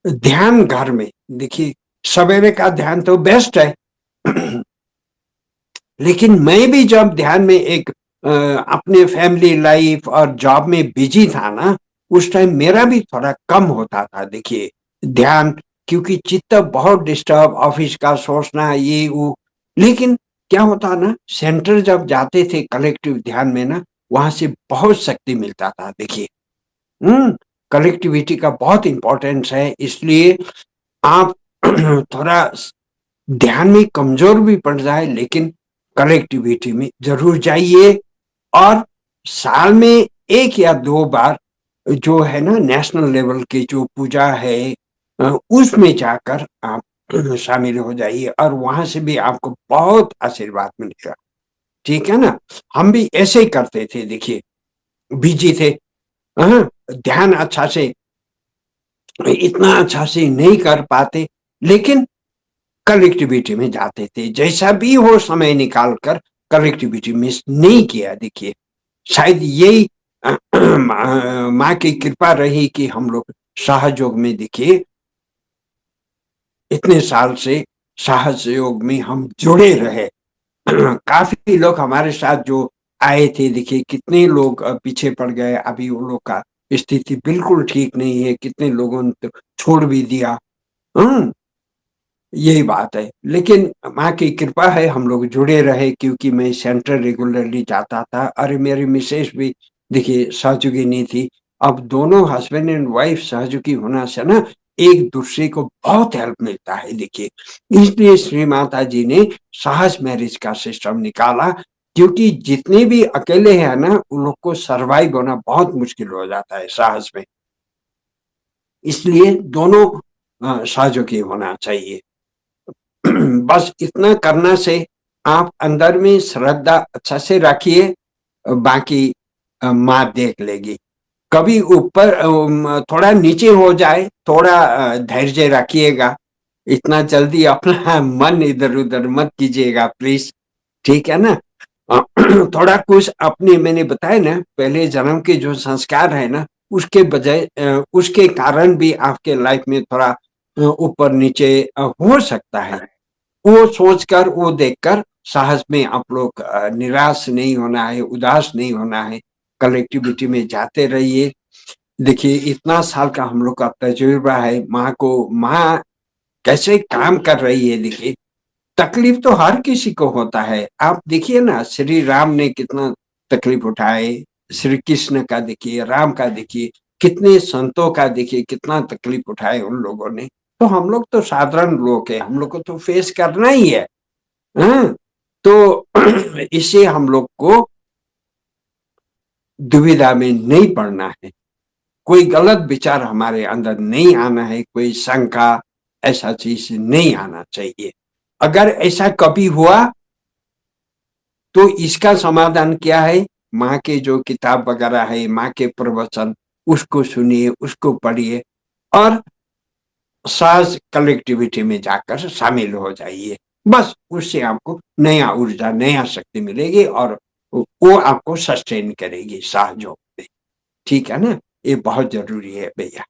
ध्यान घर में देखिए, सवेरे का ध्यान तो बेस्ट है। लेकिन मैं भी जब ध्यान में अपने फैमिली लाइफ और जॉब में बिजी था ना, उस टाइम मेरा भी थोड़ा कम होता था देखिए ध्यान, क्योंकि चित्त बहुत डिस्टर्ब, ऑफिस का सोचना ये वो। लेकिन क्या होता ना, सेंटर जब जाते थे कलेक्टिव ध्यान में ना, वहां से बहुत शक्ति मिलता था देखिए। कलेक्टिविटी का बहुत इंपॉर्टेंस है। इसलिए आप थोड़ा ध्यान में कमजोर भी पड़ जाए, लेकिन कलेक्टिविटी में जरूर जाइए। और साल में 1 या 2 बार जो है ना, नेशनल लेवल की जो पूजा है, उसमें जाकर आप शामिल हो जाइए, और वहां से भी आपको बहुत आशीर्वाद मिलेगा। ठीक है ना? हम भी ऐसे ही करते थे देखिए, बिजी थे, हाँ, ध्यान अच्छा से इतना अच्छा से नहीं कर पाते, लेकिन कलेक्टिविटी में जाते थे। जैसा भी हो समय निकाल कर कलेक्टिविटी मिस नहीं किया देखिए। शायद यही माँ की कृपा रही कि हम लोग सहयोग में देखिए इतने साल से सहयोग में हम जुड़े रहे। काफी लोग हमारे साथ जो आए थे देखिए, कितने लोग पीछे पड़ गए, अभी वो लोग का स्थिति बिल्कुल ठीक नहीं है, कितने लोगों ने तो छोड़ भी दिया। हम्म यही बात है। लेकिन माँ की कृपा है हम लोग जुड़े रहे, क्योंकि मैं सेंटर रेगुलरली जाता था। अरे मेरी मिसेज भी देखिए सहयोगिनी थी। अब दोनों हस्बैंड एंड वाइफ सहयोगी होना से ना, एक दूसरे को बहुत हेल्प मिलता है देखिए। इसलिए श्री माता जी ने साहस मैरिज का सिस्टम निकाला, क्योंकि जितने भी अकेले हैं ना, उन लोग को सरवाइव होना बहुत मुश्किल हो जाता है साहस में। इसलिए दोनों सहयोगी होना चाहिए। बस इतना करना से आप अंदर में श्रद्धा अच्छा से रखिए, बाकी माँ देख लेगी। कभी ऊपर थोड़ा नीचे हो जाए, थोड़ा धैर्य रखिएगा। इतना जल्दी अपना मन इधर उधर मत कीजिएगा प्लीज। ठीक है ना? थोड़ा कुछ अपने, मैंने बताया ना, पहले जन्म के जो संस्कार है ना, उसके बजाय उसके कारण भी आपके लाइफ में थोड़ा ऊपर नीचे हो सकता है। वो सोचकर, वो देखकर साहस में आप लोग निराश नहीं होना है, उदास नहीं होना है। कलेक्टिविटी में जाते रहिए। देखिए, इतना साल का हम लोग का तजुर्बा है। माँ कैसे काम कर रही है, देखिए। तकलीफ तो हर किसी को होता है। आप देखिए ना, श्री राम ने कितना तकलीफ उठाए, श्री कृष्ण का देखिए, राम का देखिए, कितने संतों का देखिए, कितना तकलीफ उठाए उन लोगों ने। तो हम लोग तो साधारण लोग हैं, हम लोग को तो फेस करना ही है। हाँ? तो इससे हम लोग को दुविधा में नहीं पड़ना है। कोई गलत विचार हमारे अंदर नहीं आना है, कोई शंका, ऐसा चीज नहीं आना चाहिए। अगर ऐसा कभी हुआ तो इसका समाधान क्या है? माँ के जो किताब वगैरह है, माँ के प्रवचन, उसको सुनिए, उसको पढ़िए और सहज कलेक्टिविटी में जाकर शामिल हो जाइए। बस उससे आपको नया ऊर्जा, नया शक्ति मिलेगी और वो आपको सस्टेन करेगी सहयोग में। ठीक है ना? ये बहुत जरूरी है भैया।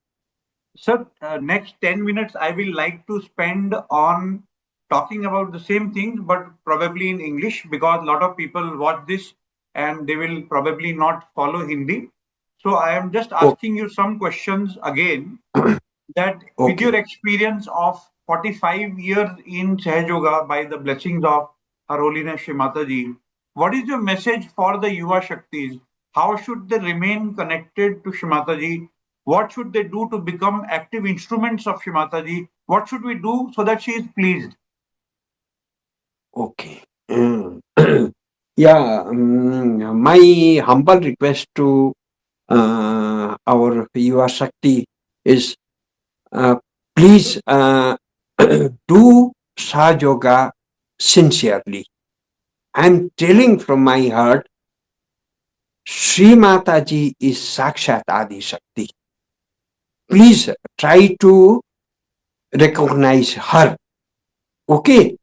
Sir, next 10 minutes I will like to spend on talking about the same things, but probably in English, because a lot of people watch this and they will probably not follow Hindi. So I am just asking you some questions again, that with your Okay. experience of 45 years in Sahaj Yoga, by the blessings of Her Holiness Shri Mataji, what is your message for the Yuva Shaktis? How should they remain connected to Shri Mataji? What should they do to become active instruments of Shri Mataji? What should we do so that she is pleased? Okay. Yeah, my humble request to our Yuva Shakti is, uh, please do Saj Yoga sincerely. I'm telling from my heart, Sri Mataji is Sakshat Adi Shakti. Please try to recognize her. Okay?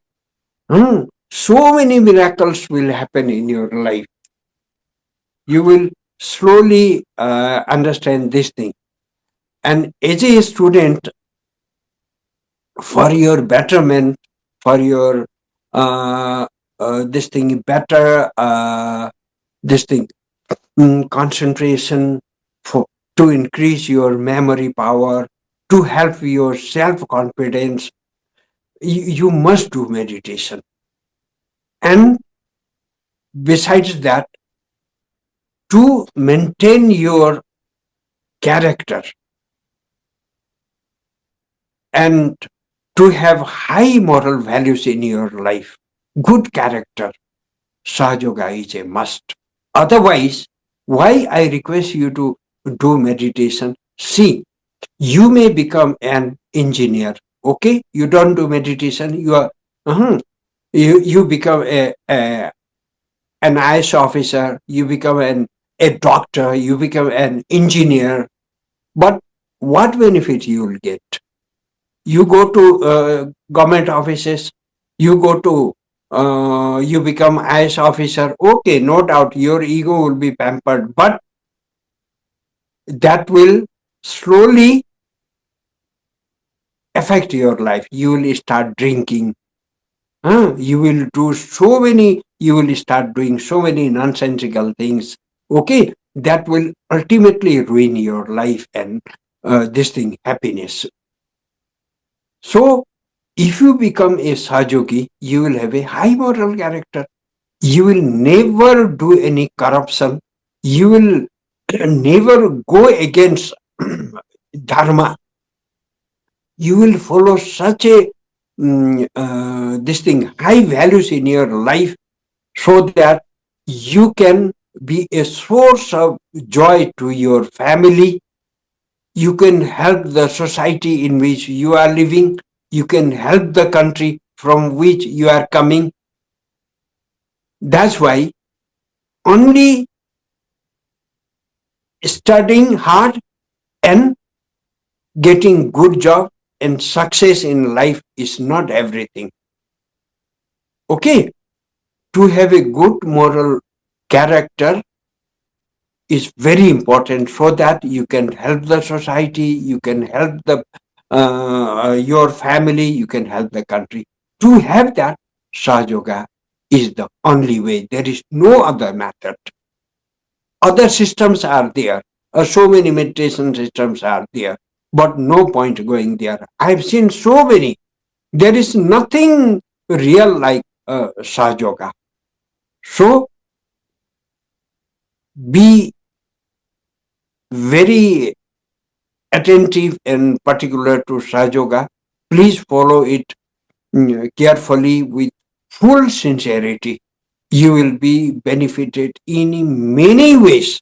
So many miracles will happen in your life. You will slowly understand this thing. And as a student, for your betterment, for your this thing better, this thing concentration, for to increase your memory power, to help your self confidence, you must do meditation. And besides that, to maintain your character and to have high moral values in your life, good character, Sahaja Yoga is a must. Otherwise, why I request you to do meditation? See, you may become an engineer. Okay, you don't do meditation. You become an IS officer. You become a doctor. You become an engineer. But what benefit you will get? You go to government offices. You become IS officer. Okay, no doubt your ego will be pampered, but that will slowly affect your life. You will start drinking. You will start doing so many nonsensical things. Okay, that will ultimately ruin your life and this thing, happiness. So, if you become a Sahajogi, you will have a high moral character. You will never do any corruption. You will never go against dharma. You will follow such a this thing, high values in your life, so that you can be a source of joy to your family. You can help the society in which you are living. You can help the country from which you are coming. That's why only studying hard and getting good job and success in life is not everything. Okay? to have a good moral character is very important, so that you can help the society, you can help the your family, you can help the country. To have that, Sahaja Yoga is the only way. There is no other method. Other systems are there. So many meditation systems are there, but no point going there. I've seen so many. There is nothing real like Sahaja Yoga. So be very attentive and particular to Sahaja Yoga. Please follow it carefully with full sincerity. You will be benefited in many ways.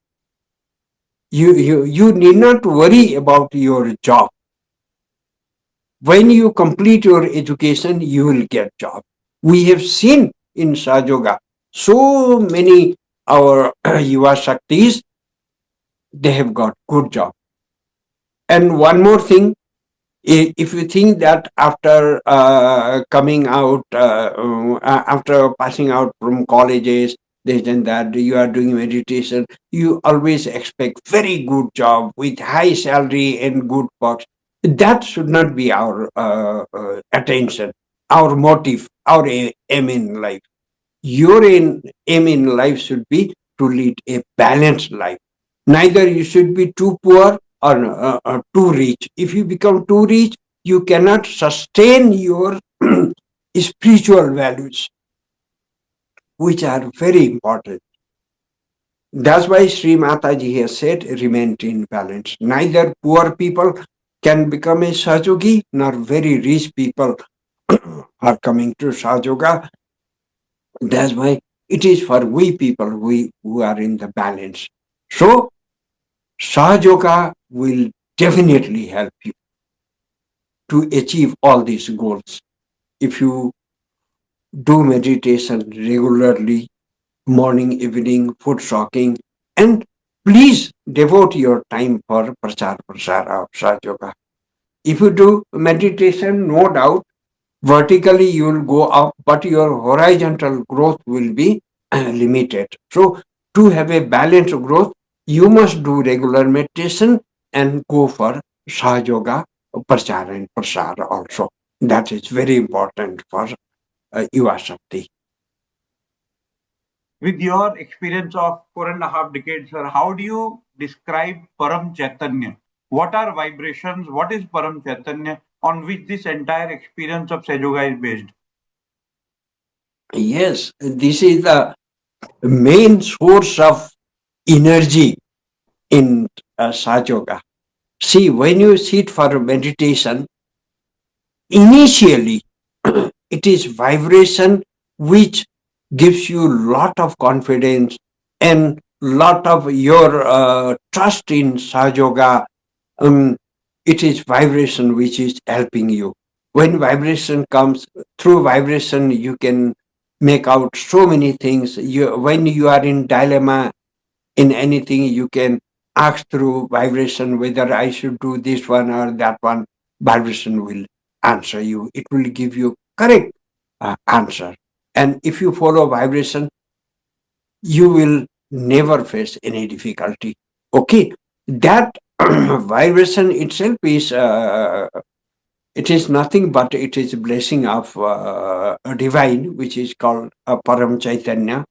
You need not worry about your job. When you complete your education, you will get job. We have seen in Sahaja Yoga so many our Yuva Shaktis, they have got good job. And one more thing, if you think that after coming out, after passing out from colleges, this and that, you are doing meditation, you always expect very good job with high salary and good perks. That should not be our attention, our motive, our aim in life. Your aim in life should be to lead a balanced life. Neither you should be too poor or too rich. If you become too rich, you cannot sustain your spiritual values, which are very important. That's why Sri Mataji has said, remain in balance. Neither poor people can become a Sahaja Yogi, nor very rich people are coming to Sahaja Yoga. That's why it is for we people who are in the balance. So, Sahaja Yoga will definitely help you to achieve all these goals. If you do meditation regularly, morning, evening, food shocking, and please devote your time for prachar of Sahaja Yoga. If you do meditation, no doubt, vertically you will go up, but your horizontal growth will be limited. So, to have a balanced growth, you must do regular meditation and go for Sahaja Yoga, Prachar and Prasar also. That is very important for Yuva Shakti. With your experience of 4.5 decades, sir, how do you describe Param Chaitanya? What are vibrations? What is Param Chaitanya, on which this entire experience of Sahaja Yoga is based? Yes, this is the main source of energy in Sahaja Yoga. See, when you sit for meditation, initially it is vibration which gives you lot of confidence and lot of your trust in Sahaja Yoga. It is vibration which is helping you. When vibration comes, through vibration you can make out so many things. When you are in dilemma in anything, you can ask through vibration whether I should do this one or that one. Vibration will answer you. It will give you correct answer. And if you follow vibration, you will never face any difficulty. Okay, that vibration itself is it is nothing but it is a blessing of a divine, which is called Param Chaitanya.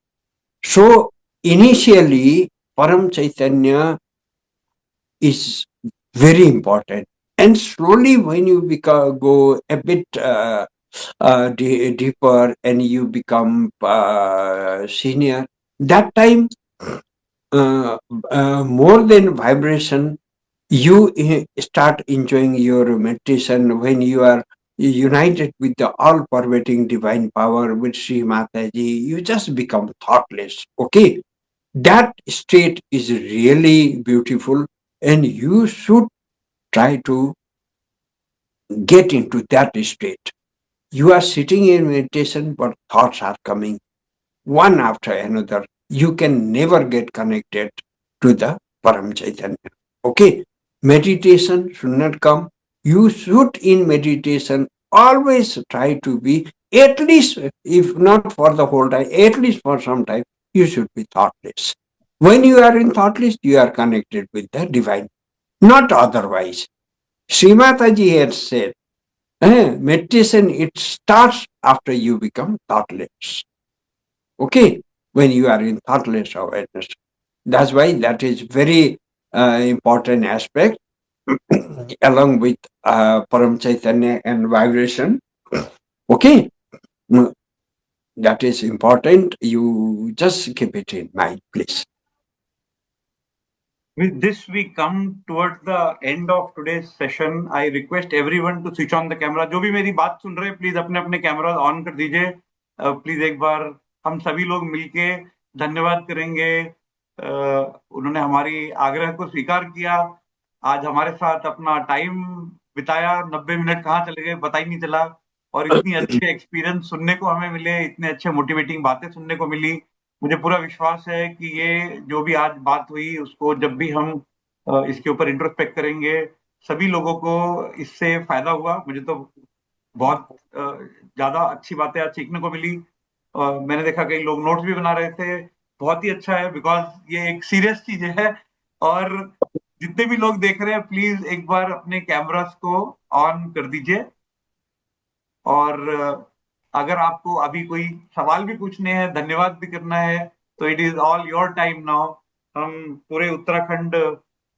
So initially, Param Chaitanya is very important, and slowly when you go a bit deeper and you become senior, that time more than vibration, you start enjoying your meditation when you are united with the all-pervading divine power with Sri Mataji. You just become thoughtless. Okay, that state is really beautiful, and you should try to get into that state. You are sitting in meditation, but thoughts are coming one after another. You can never get connected to the Param Chaitanya. Okay, meditation should not come. You should in meditation always try to be at least, if not for the whole time, at least for some time, you should be thoughtless. When you are in thoughtless, you are connected with the divine, not otherwise. Srimata ji had said, meditation, it starts after you become thoughtless. Okay? When you are in thoughtless awareness. That's why that is very important aspect along with Param Chaitanya and vibration. Okay? That is important. You just keep it in mind, please. With this, we come towards the end of today's session. I request everyone to switch on the camera. जो भी मेरी बात सुन रहे हैं, प्लीज अपने अपने कैमरा ऑन कर दीजिए. प्लीज एक बार हम सभी लोग मिलके धन्यवाद करेंगे. उन्होंने हमारी आग्रह को स्वीकार किया, आज हमारे साथ अपना टाइम बिताया. 90 मिनट कहाँ चले गए पता ही नहीं चला. और इतनी अच्छे एक्सपीरियंस सुनने को हमें मिले, इतने अच्छे मोटिवेटिंग बातें सुनने को मिली. मुझे पूरा विश्वास है कि ये जो भी आज बात हुई, उसको जब भी हम इसके ऊपर इंट्रोस्पेक्ट करेंगे, सभी लोगों को इससे फायदा हुआ. मुझे तो बहुत ज्यादा अच्छी बातें आज सीखने को मिली. मैंने देखा कई लोग नोट्स भी बना रहे थे. बहुत ही अच्छा है, बिकॉज ये एक सीरियस चीज है. और जितने भी लोग देख रहे हैं, प्लीज एक बार अपने कैमरास को ऑन कर दीजिए. और अगर आपको अभी कोई सवाल भी पूछने हैं, धन्यवाद भी करना है, तो it is all your time now. हम पूरे उत्तराखंड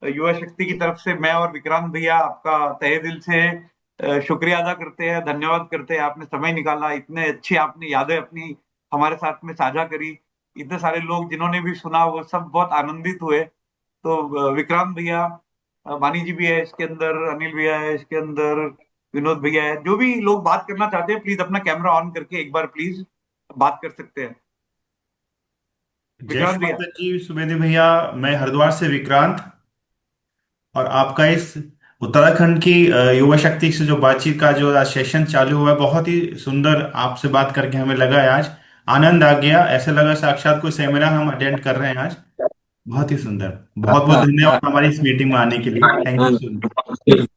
युवा शक्ति की तरफ से, मैं और विक्रांत भैया, आपका तहे दिल से शुक्रिया अदा करते हैं, धन्यवाद करते हैं. आपने समय निकाला, इतने अच्छी आपने यादें अपनी हमारे साथ में साझा करी. इतने सारे लोग जिन्होंने भी सुना, वो सब बहुत आनंदित हुए. तो विक्रांत भैया, वानी जी भी है इसके अंदर, अनिल भैया है इसके अंदर, विनोद भैया है, जो भी लोग बात करना चाहते हैं, प्लीज अपना कैमरा ऑन करके एक बार प्लीज बात कर सकते हैं. जय विक्रांत श्री भैया. माता जी, सुमेधी भैया. मैं हरिद्वार से विक्रांत, और आपका इस उत्तराखंड की युवा शक्ति से जो बातचीत का जो आज सेशन चालू हुआ है, बहुत ही सुंदर. आपसे बात करके हमें लगा है आज आनंद आ गया. ऐसे लगा साक्षात कोई सेमिनार हम अटेंड कर रहे हैं आज. बहुत ही सुंदर. बहुत बहुत धन्यवाद हमारी इस मीटिंग में आने के लिए. Thank you so much.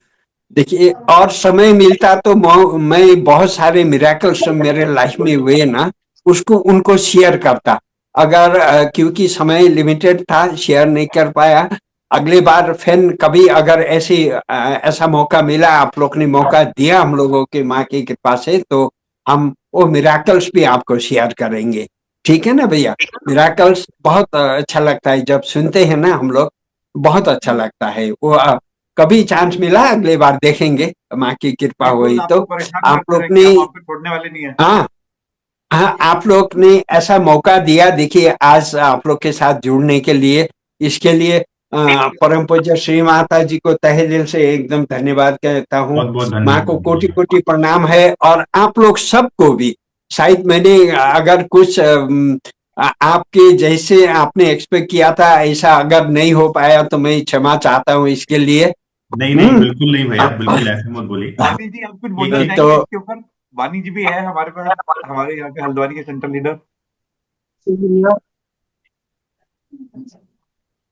देखिए, और समय मिलता तो मैं बहुत सारे मिराकल्स मेरे लाइफ में हुए ना, उसको उनको शेयर करता. अगर क्योंकि समय लिमिटेड था, शेयर नहीं कर पाया. अगली बार फिर कभी अगर ऐसा मौका मिला, आप लोग ने मौका दिया हम लोगों के माँ की कृपा से, तो हम वो मिराकल्स भी आपको शेयर करेंगे. ठीक है ना भैया? मिराकल्स बहुत अच्छा लगता है जब सुनते हैं ना हम लोग, बहुत अच्छा लगता है वो. कभी चांस मिला अगले बार देखेंगे, माँ की कृपा हुई तो. आप लोग ने, छोड़ने वाले नहीं है. हाँ हाँ, आप लोग ने ऐसा मौका दिया. देखिए, आज आप लोग के साथ जुड़ने के लिए, इसके लिए परम पूज्य श्री माता जी को तहे दिल से एकदम धन्यवाद कहता हूँ. बहुत बहुत माँ को धन्यवाद. कोटि कोटि प्रणाम है. और आप लोग सबको भी, शायद मैंने अगर कुछ आपके जैसे आपने एक्सपेक्ट किया था, ऐसा अगर नहीं हो पाया तो मैं क्षमा चाहता हूँ इसके लिए. नहीं नहीं, बिल्कुल नहीं भैया, बिल्कुल ऐसे मत बोलिए. वानी जी, आप कुछ बोलना ठीक है. चाहेंगे इसके ऊपर? वानी जी भी है हमारे पास, हमारे यहाँ पे हल्द्वानी के सेंट्रल लीडर.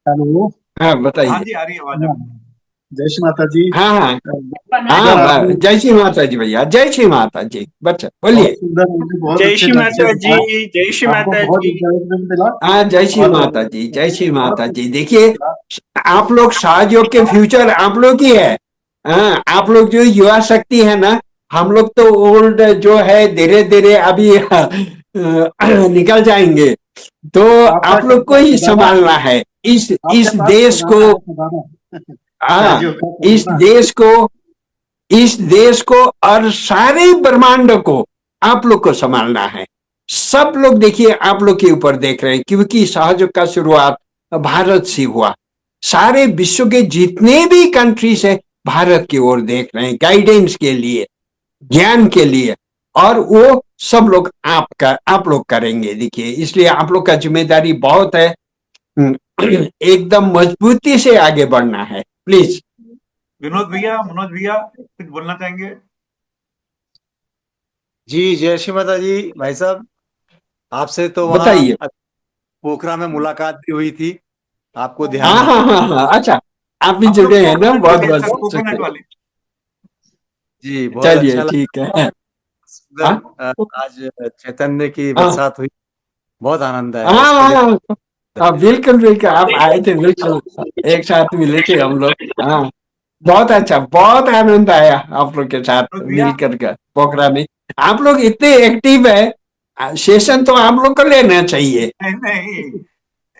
हेलो. हाँ, हाँ बताइए. जी, आ रही है आवाज अब. जय श्री माता जी. हाँ हाँ हाँ, अगर आपने जय श्री माता जी भैया, जय श्री माता जी. बच्चा बोलिए. बहुत सुंदर, मुझे बहुत जय अच्छे श्री ढंग से माता बताया. जी, जय श्री आपको माता बहुत जी. इंकरेजमेंट मिला. हाँ, जय श्री और माता जी, जय श्री माता जी. बहुत देखिए, आप लोग सहयोग के फ्यूचर आप लोग ही है. हाँ, आप लोग जो युवा शक्ति है ना, हम लोग तो ओल्ड जो है, धीरे धीरे अभी निकल जाएंगे. तो आपका आप लोग को ही खजाना, संभालना है इस आपके पास देश को. खजाना है, खजाना. हाँ, सहयोग का इस खजाना. देश को और सारे ब्रह्मांड को आप लोग को संभालना है. सब लोग देखिए, आप लोग के ऊपर देख रहे हैं, क्योंकि सहयोग का शुरुआत भारत से हुआ. सारे विश्व के जितने भी कंट्रीज है, भारत की ओर देख रहे हैं, गाइडेंस के लिए, ज्ञान के लिए. और वो सब लोग आप लोग करेंगे. देखिए, इसलिए आप लोग का जिम्मेदारी बहुत है. एकदम मजबूती से आगे बढ़ना है. प्लीज. विनोद भैया, मनोज भैया, कुछ बोलना चाहेंगे? जी, जय श्री माता जी. भाई साहब, आपसे तो वहाँ बताइए. पोखरा में मुलाकात भी हुई थी, आपको ध्यान हाँ है? हाँ हाँ हाँ, अच्छा, आप भी हम लोग जुड़े हैं ना, कोकोनट बहुत वाले, बहुत सर, कोकोनट वाले. जी, बहुत चलिए, अच्छा लगा. ठीक है. सुंदर आज चैतन्य की हाँ बरसात हुई, बहुत आनंद आया। हाँ इसके लिए हाँ हाँ, बिल्कुल बिल्कुल, आप आए थे, बिल्कुल एक साथ मिले थे हम लोग। हाँ, बहुत अच्छा, बहुत आनंद आया आप लोग के साथ विनोद भैया, मिलकर के पोखरा में। आप लोग इतने एक्टिव है, सेशन तो आप लोग को लेना चाहिए, नहीं नहीं,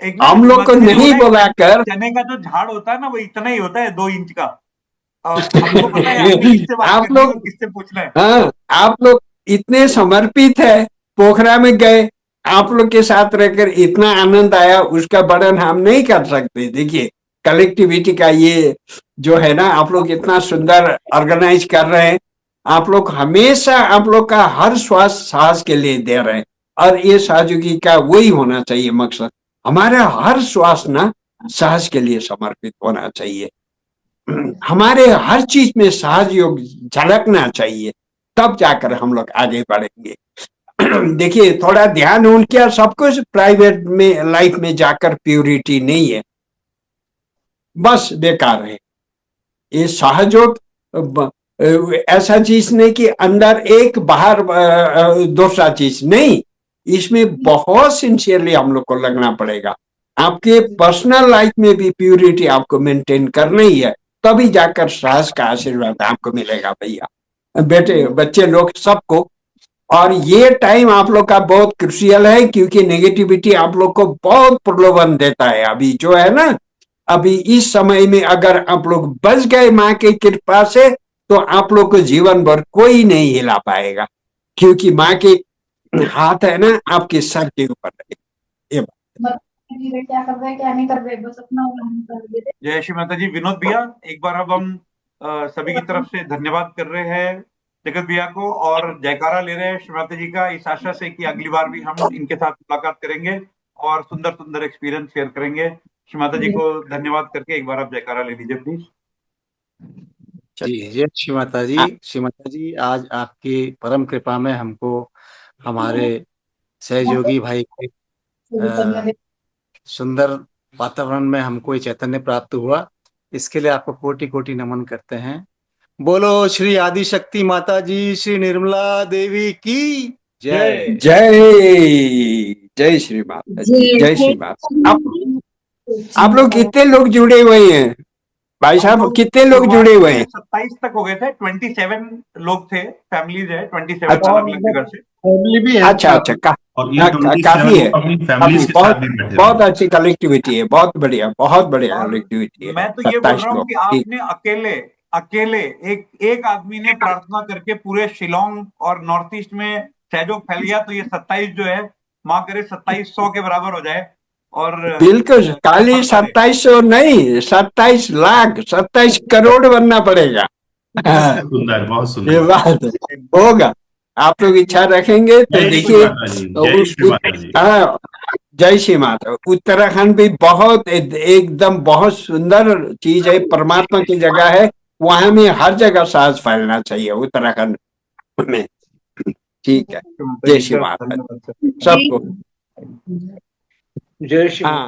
एक ना हम लोग को माता जी नहीं बोला है, बुलाकर। चने का जो झाड़ होता है ना वो इतना ही होता है, 2 इंच का। और हमको पता है आगे किससे बात आप करनी है और लोग, किससे पूछना है। हाँ, आप लोग इतने समर्पित है, पोखरा में गए, आप लोग के साथ रहकर इतना आनंद आया, उसका वर्णन हम नहीं कर सकते। देखिए, कलेक्टिविटी का ये जो है ना, आप लोग इतना सुंदर ऑर्गेनाइज कर रहे हैं, आप लोग हमेशा आप लोग का हर श्वास साहस के लिए दे रहे हैं, और ये सहयोगी का वही होना चाहिए मकसद। हमारा हर श्वास ना साहस के लिए समर्पित होना चाहिए, हमारे हर चीज में सहयोग झलकना चाहिए, तब जाकर हम लोग आगे बढ़ेंगे। देखिए, थोड़ा ध्यान उनके, सब कुछ प्राइवेट में लाइफ में जाकर प्योरिटी नहीं है, बस बेकार है। ये सहयोग ऐसा चीज नहीं कि अंदर एक बाहर दूसरा चीज नहीं, इसमें बहुत सिंसियरली हम लोग को लगना पड़ेगा। आपके पर्सनल लाइफ में भी प्योरिटी आपको मेंटेन करना ही है, तभी जाकर साहस का आशीर्वाद आपको मिलेगा भैया, बेटे बच्चे लोग सबको। और ये टाइम आप लोग का बहुत क्रुशियल है, क्योंकि नेगेटिविटी आप लोग को बहुत प्रलोभन देता है अभी जो है ना। अभी इस समय में अगर आप लोग बच गए माँ की कृपा से, तो आप लोग को जीवन भर कोई नहीं हिला पाएगा, क्योंकि माँ के हाथ है ना आपके सर के ऊपर है। ये बात। क्या कर रहे हैं क्या नहीं कर रहे, बस अपना कर देते। जय श्री माता जी। विनोद भैया, एक बार अब हम सभी की तरफ से धन्यवाद कर रहे हैं जगत भैया को, और जयकारा ले रहे हैं श्री माता जी का, इस आशा से कि अगली बार भी हम इनके साथ मुलाकात करेंगे और सुंदर सुंदर एक्सपीरियंस शेयर करेंगे। श्री माता जी को धन्यवाद करके एक बार आप जयकारा ले लीजिए प्लीज। जी, जय श्री माता जी। श्री माता जी, आज आपकी परम कृपा में हमको हमारे सहयोगी भाई के सुंदर वातावरण में हमको ये चैतन्य प्राप्त हुआ, इसके लिए आपको कोटि कोटि नमन करते हैं। बोलो श्री आदि शक्ति माता जी, श्री निर्मला देवी की जय। जय जय श्री माता जी, जय श्री माता। आप लोग कितने लोग जुड़े हुए हैं भाई साहब, कितने लोग जुड़े हुए हैं? 27 तक हो गए थे, 27 लोग थे, फैमिलीज है 27 अच्छा, अलग अलग जगह से। फैमिली भी है। अच्छा अच्छा, और ये 27 काफी है, अपनी काफी, फैमिलीज के बहुत साथ भी बैठे बहुत हुए अच्छी कलेक्टिविटी है, बहुत बढ़िया, बहुत बढ़िया और कलेक्टिविटी है। मैं तो ये बोल 27 रहा हूँ लोग, कि ठीक। आपने अकेले अकेले एक आदमी ने प्रार्थना करके पूरे शिलोंग और नॉर्थ ईस्ट में सहयोग फैल गया, तो ये 27 जो है, माँ करे 2700 के बराबर हो जाए। और बिल्कुल, खाली सफलता दे। 2700 नहीं, 27 लाख, 27 करोड़ बनना पड़ेगा। बहुत सुंदर, बहुत ये सुंदर। बात होगा, आप लोग इच्छा रखेंगे तो जय श्री देखिए। माता जी, जय श्री माता जी। हाँ, जय श्री माता। उत्तराखंड भी बहुत एकदम बहुत सुंदर चीज है, परमात्मा की जगह है, वहां में हर जगह साहस फैलना चाहिए उत्तराखंड में। ठीक है, माता जय जी श्री का माता धन्यवाद सर। सबको। जय श्री हाँ।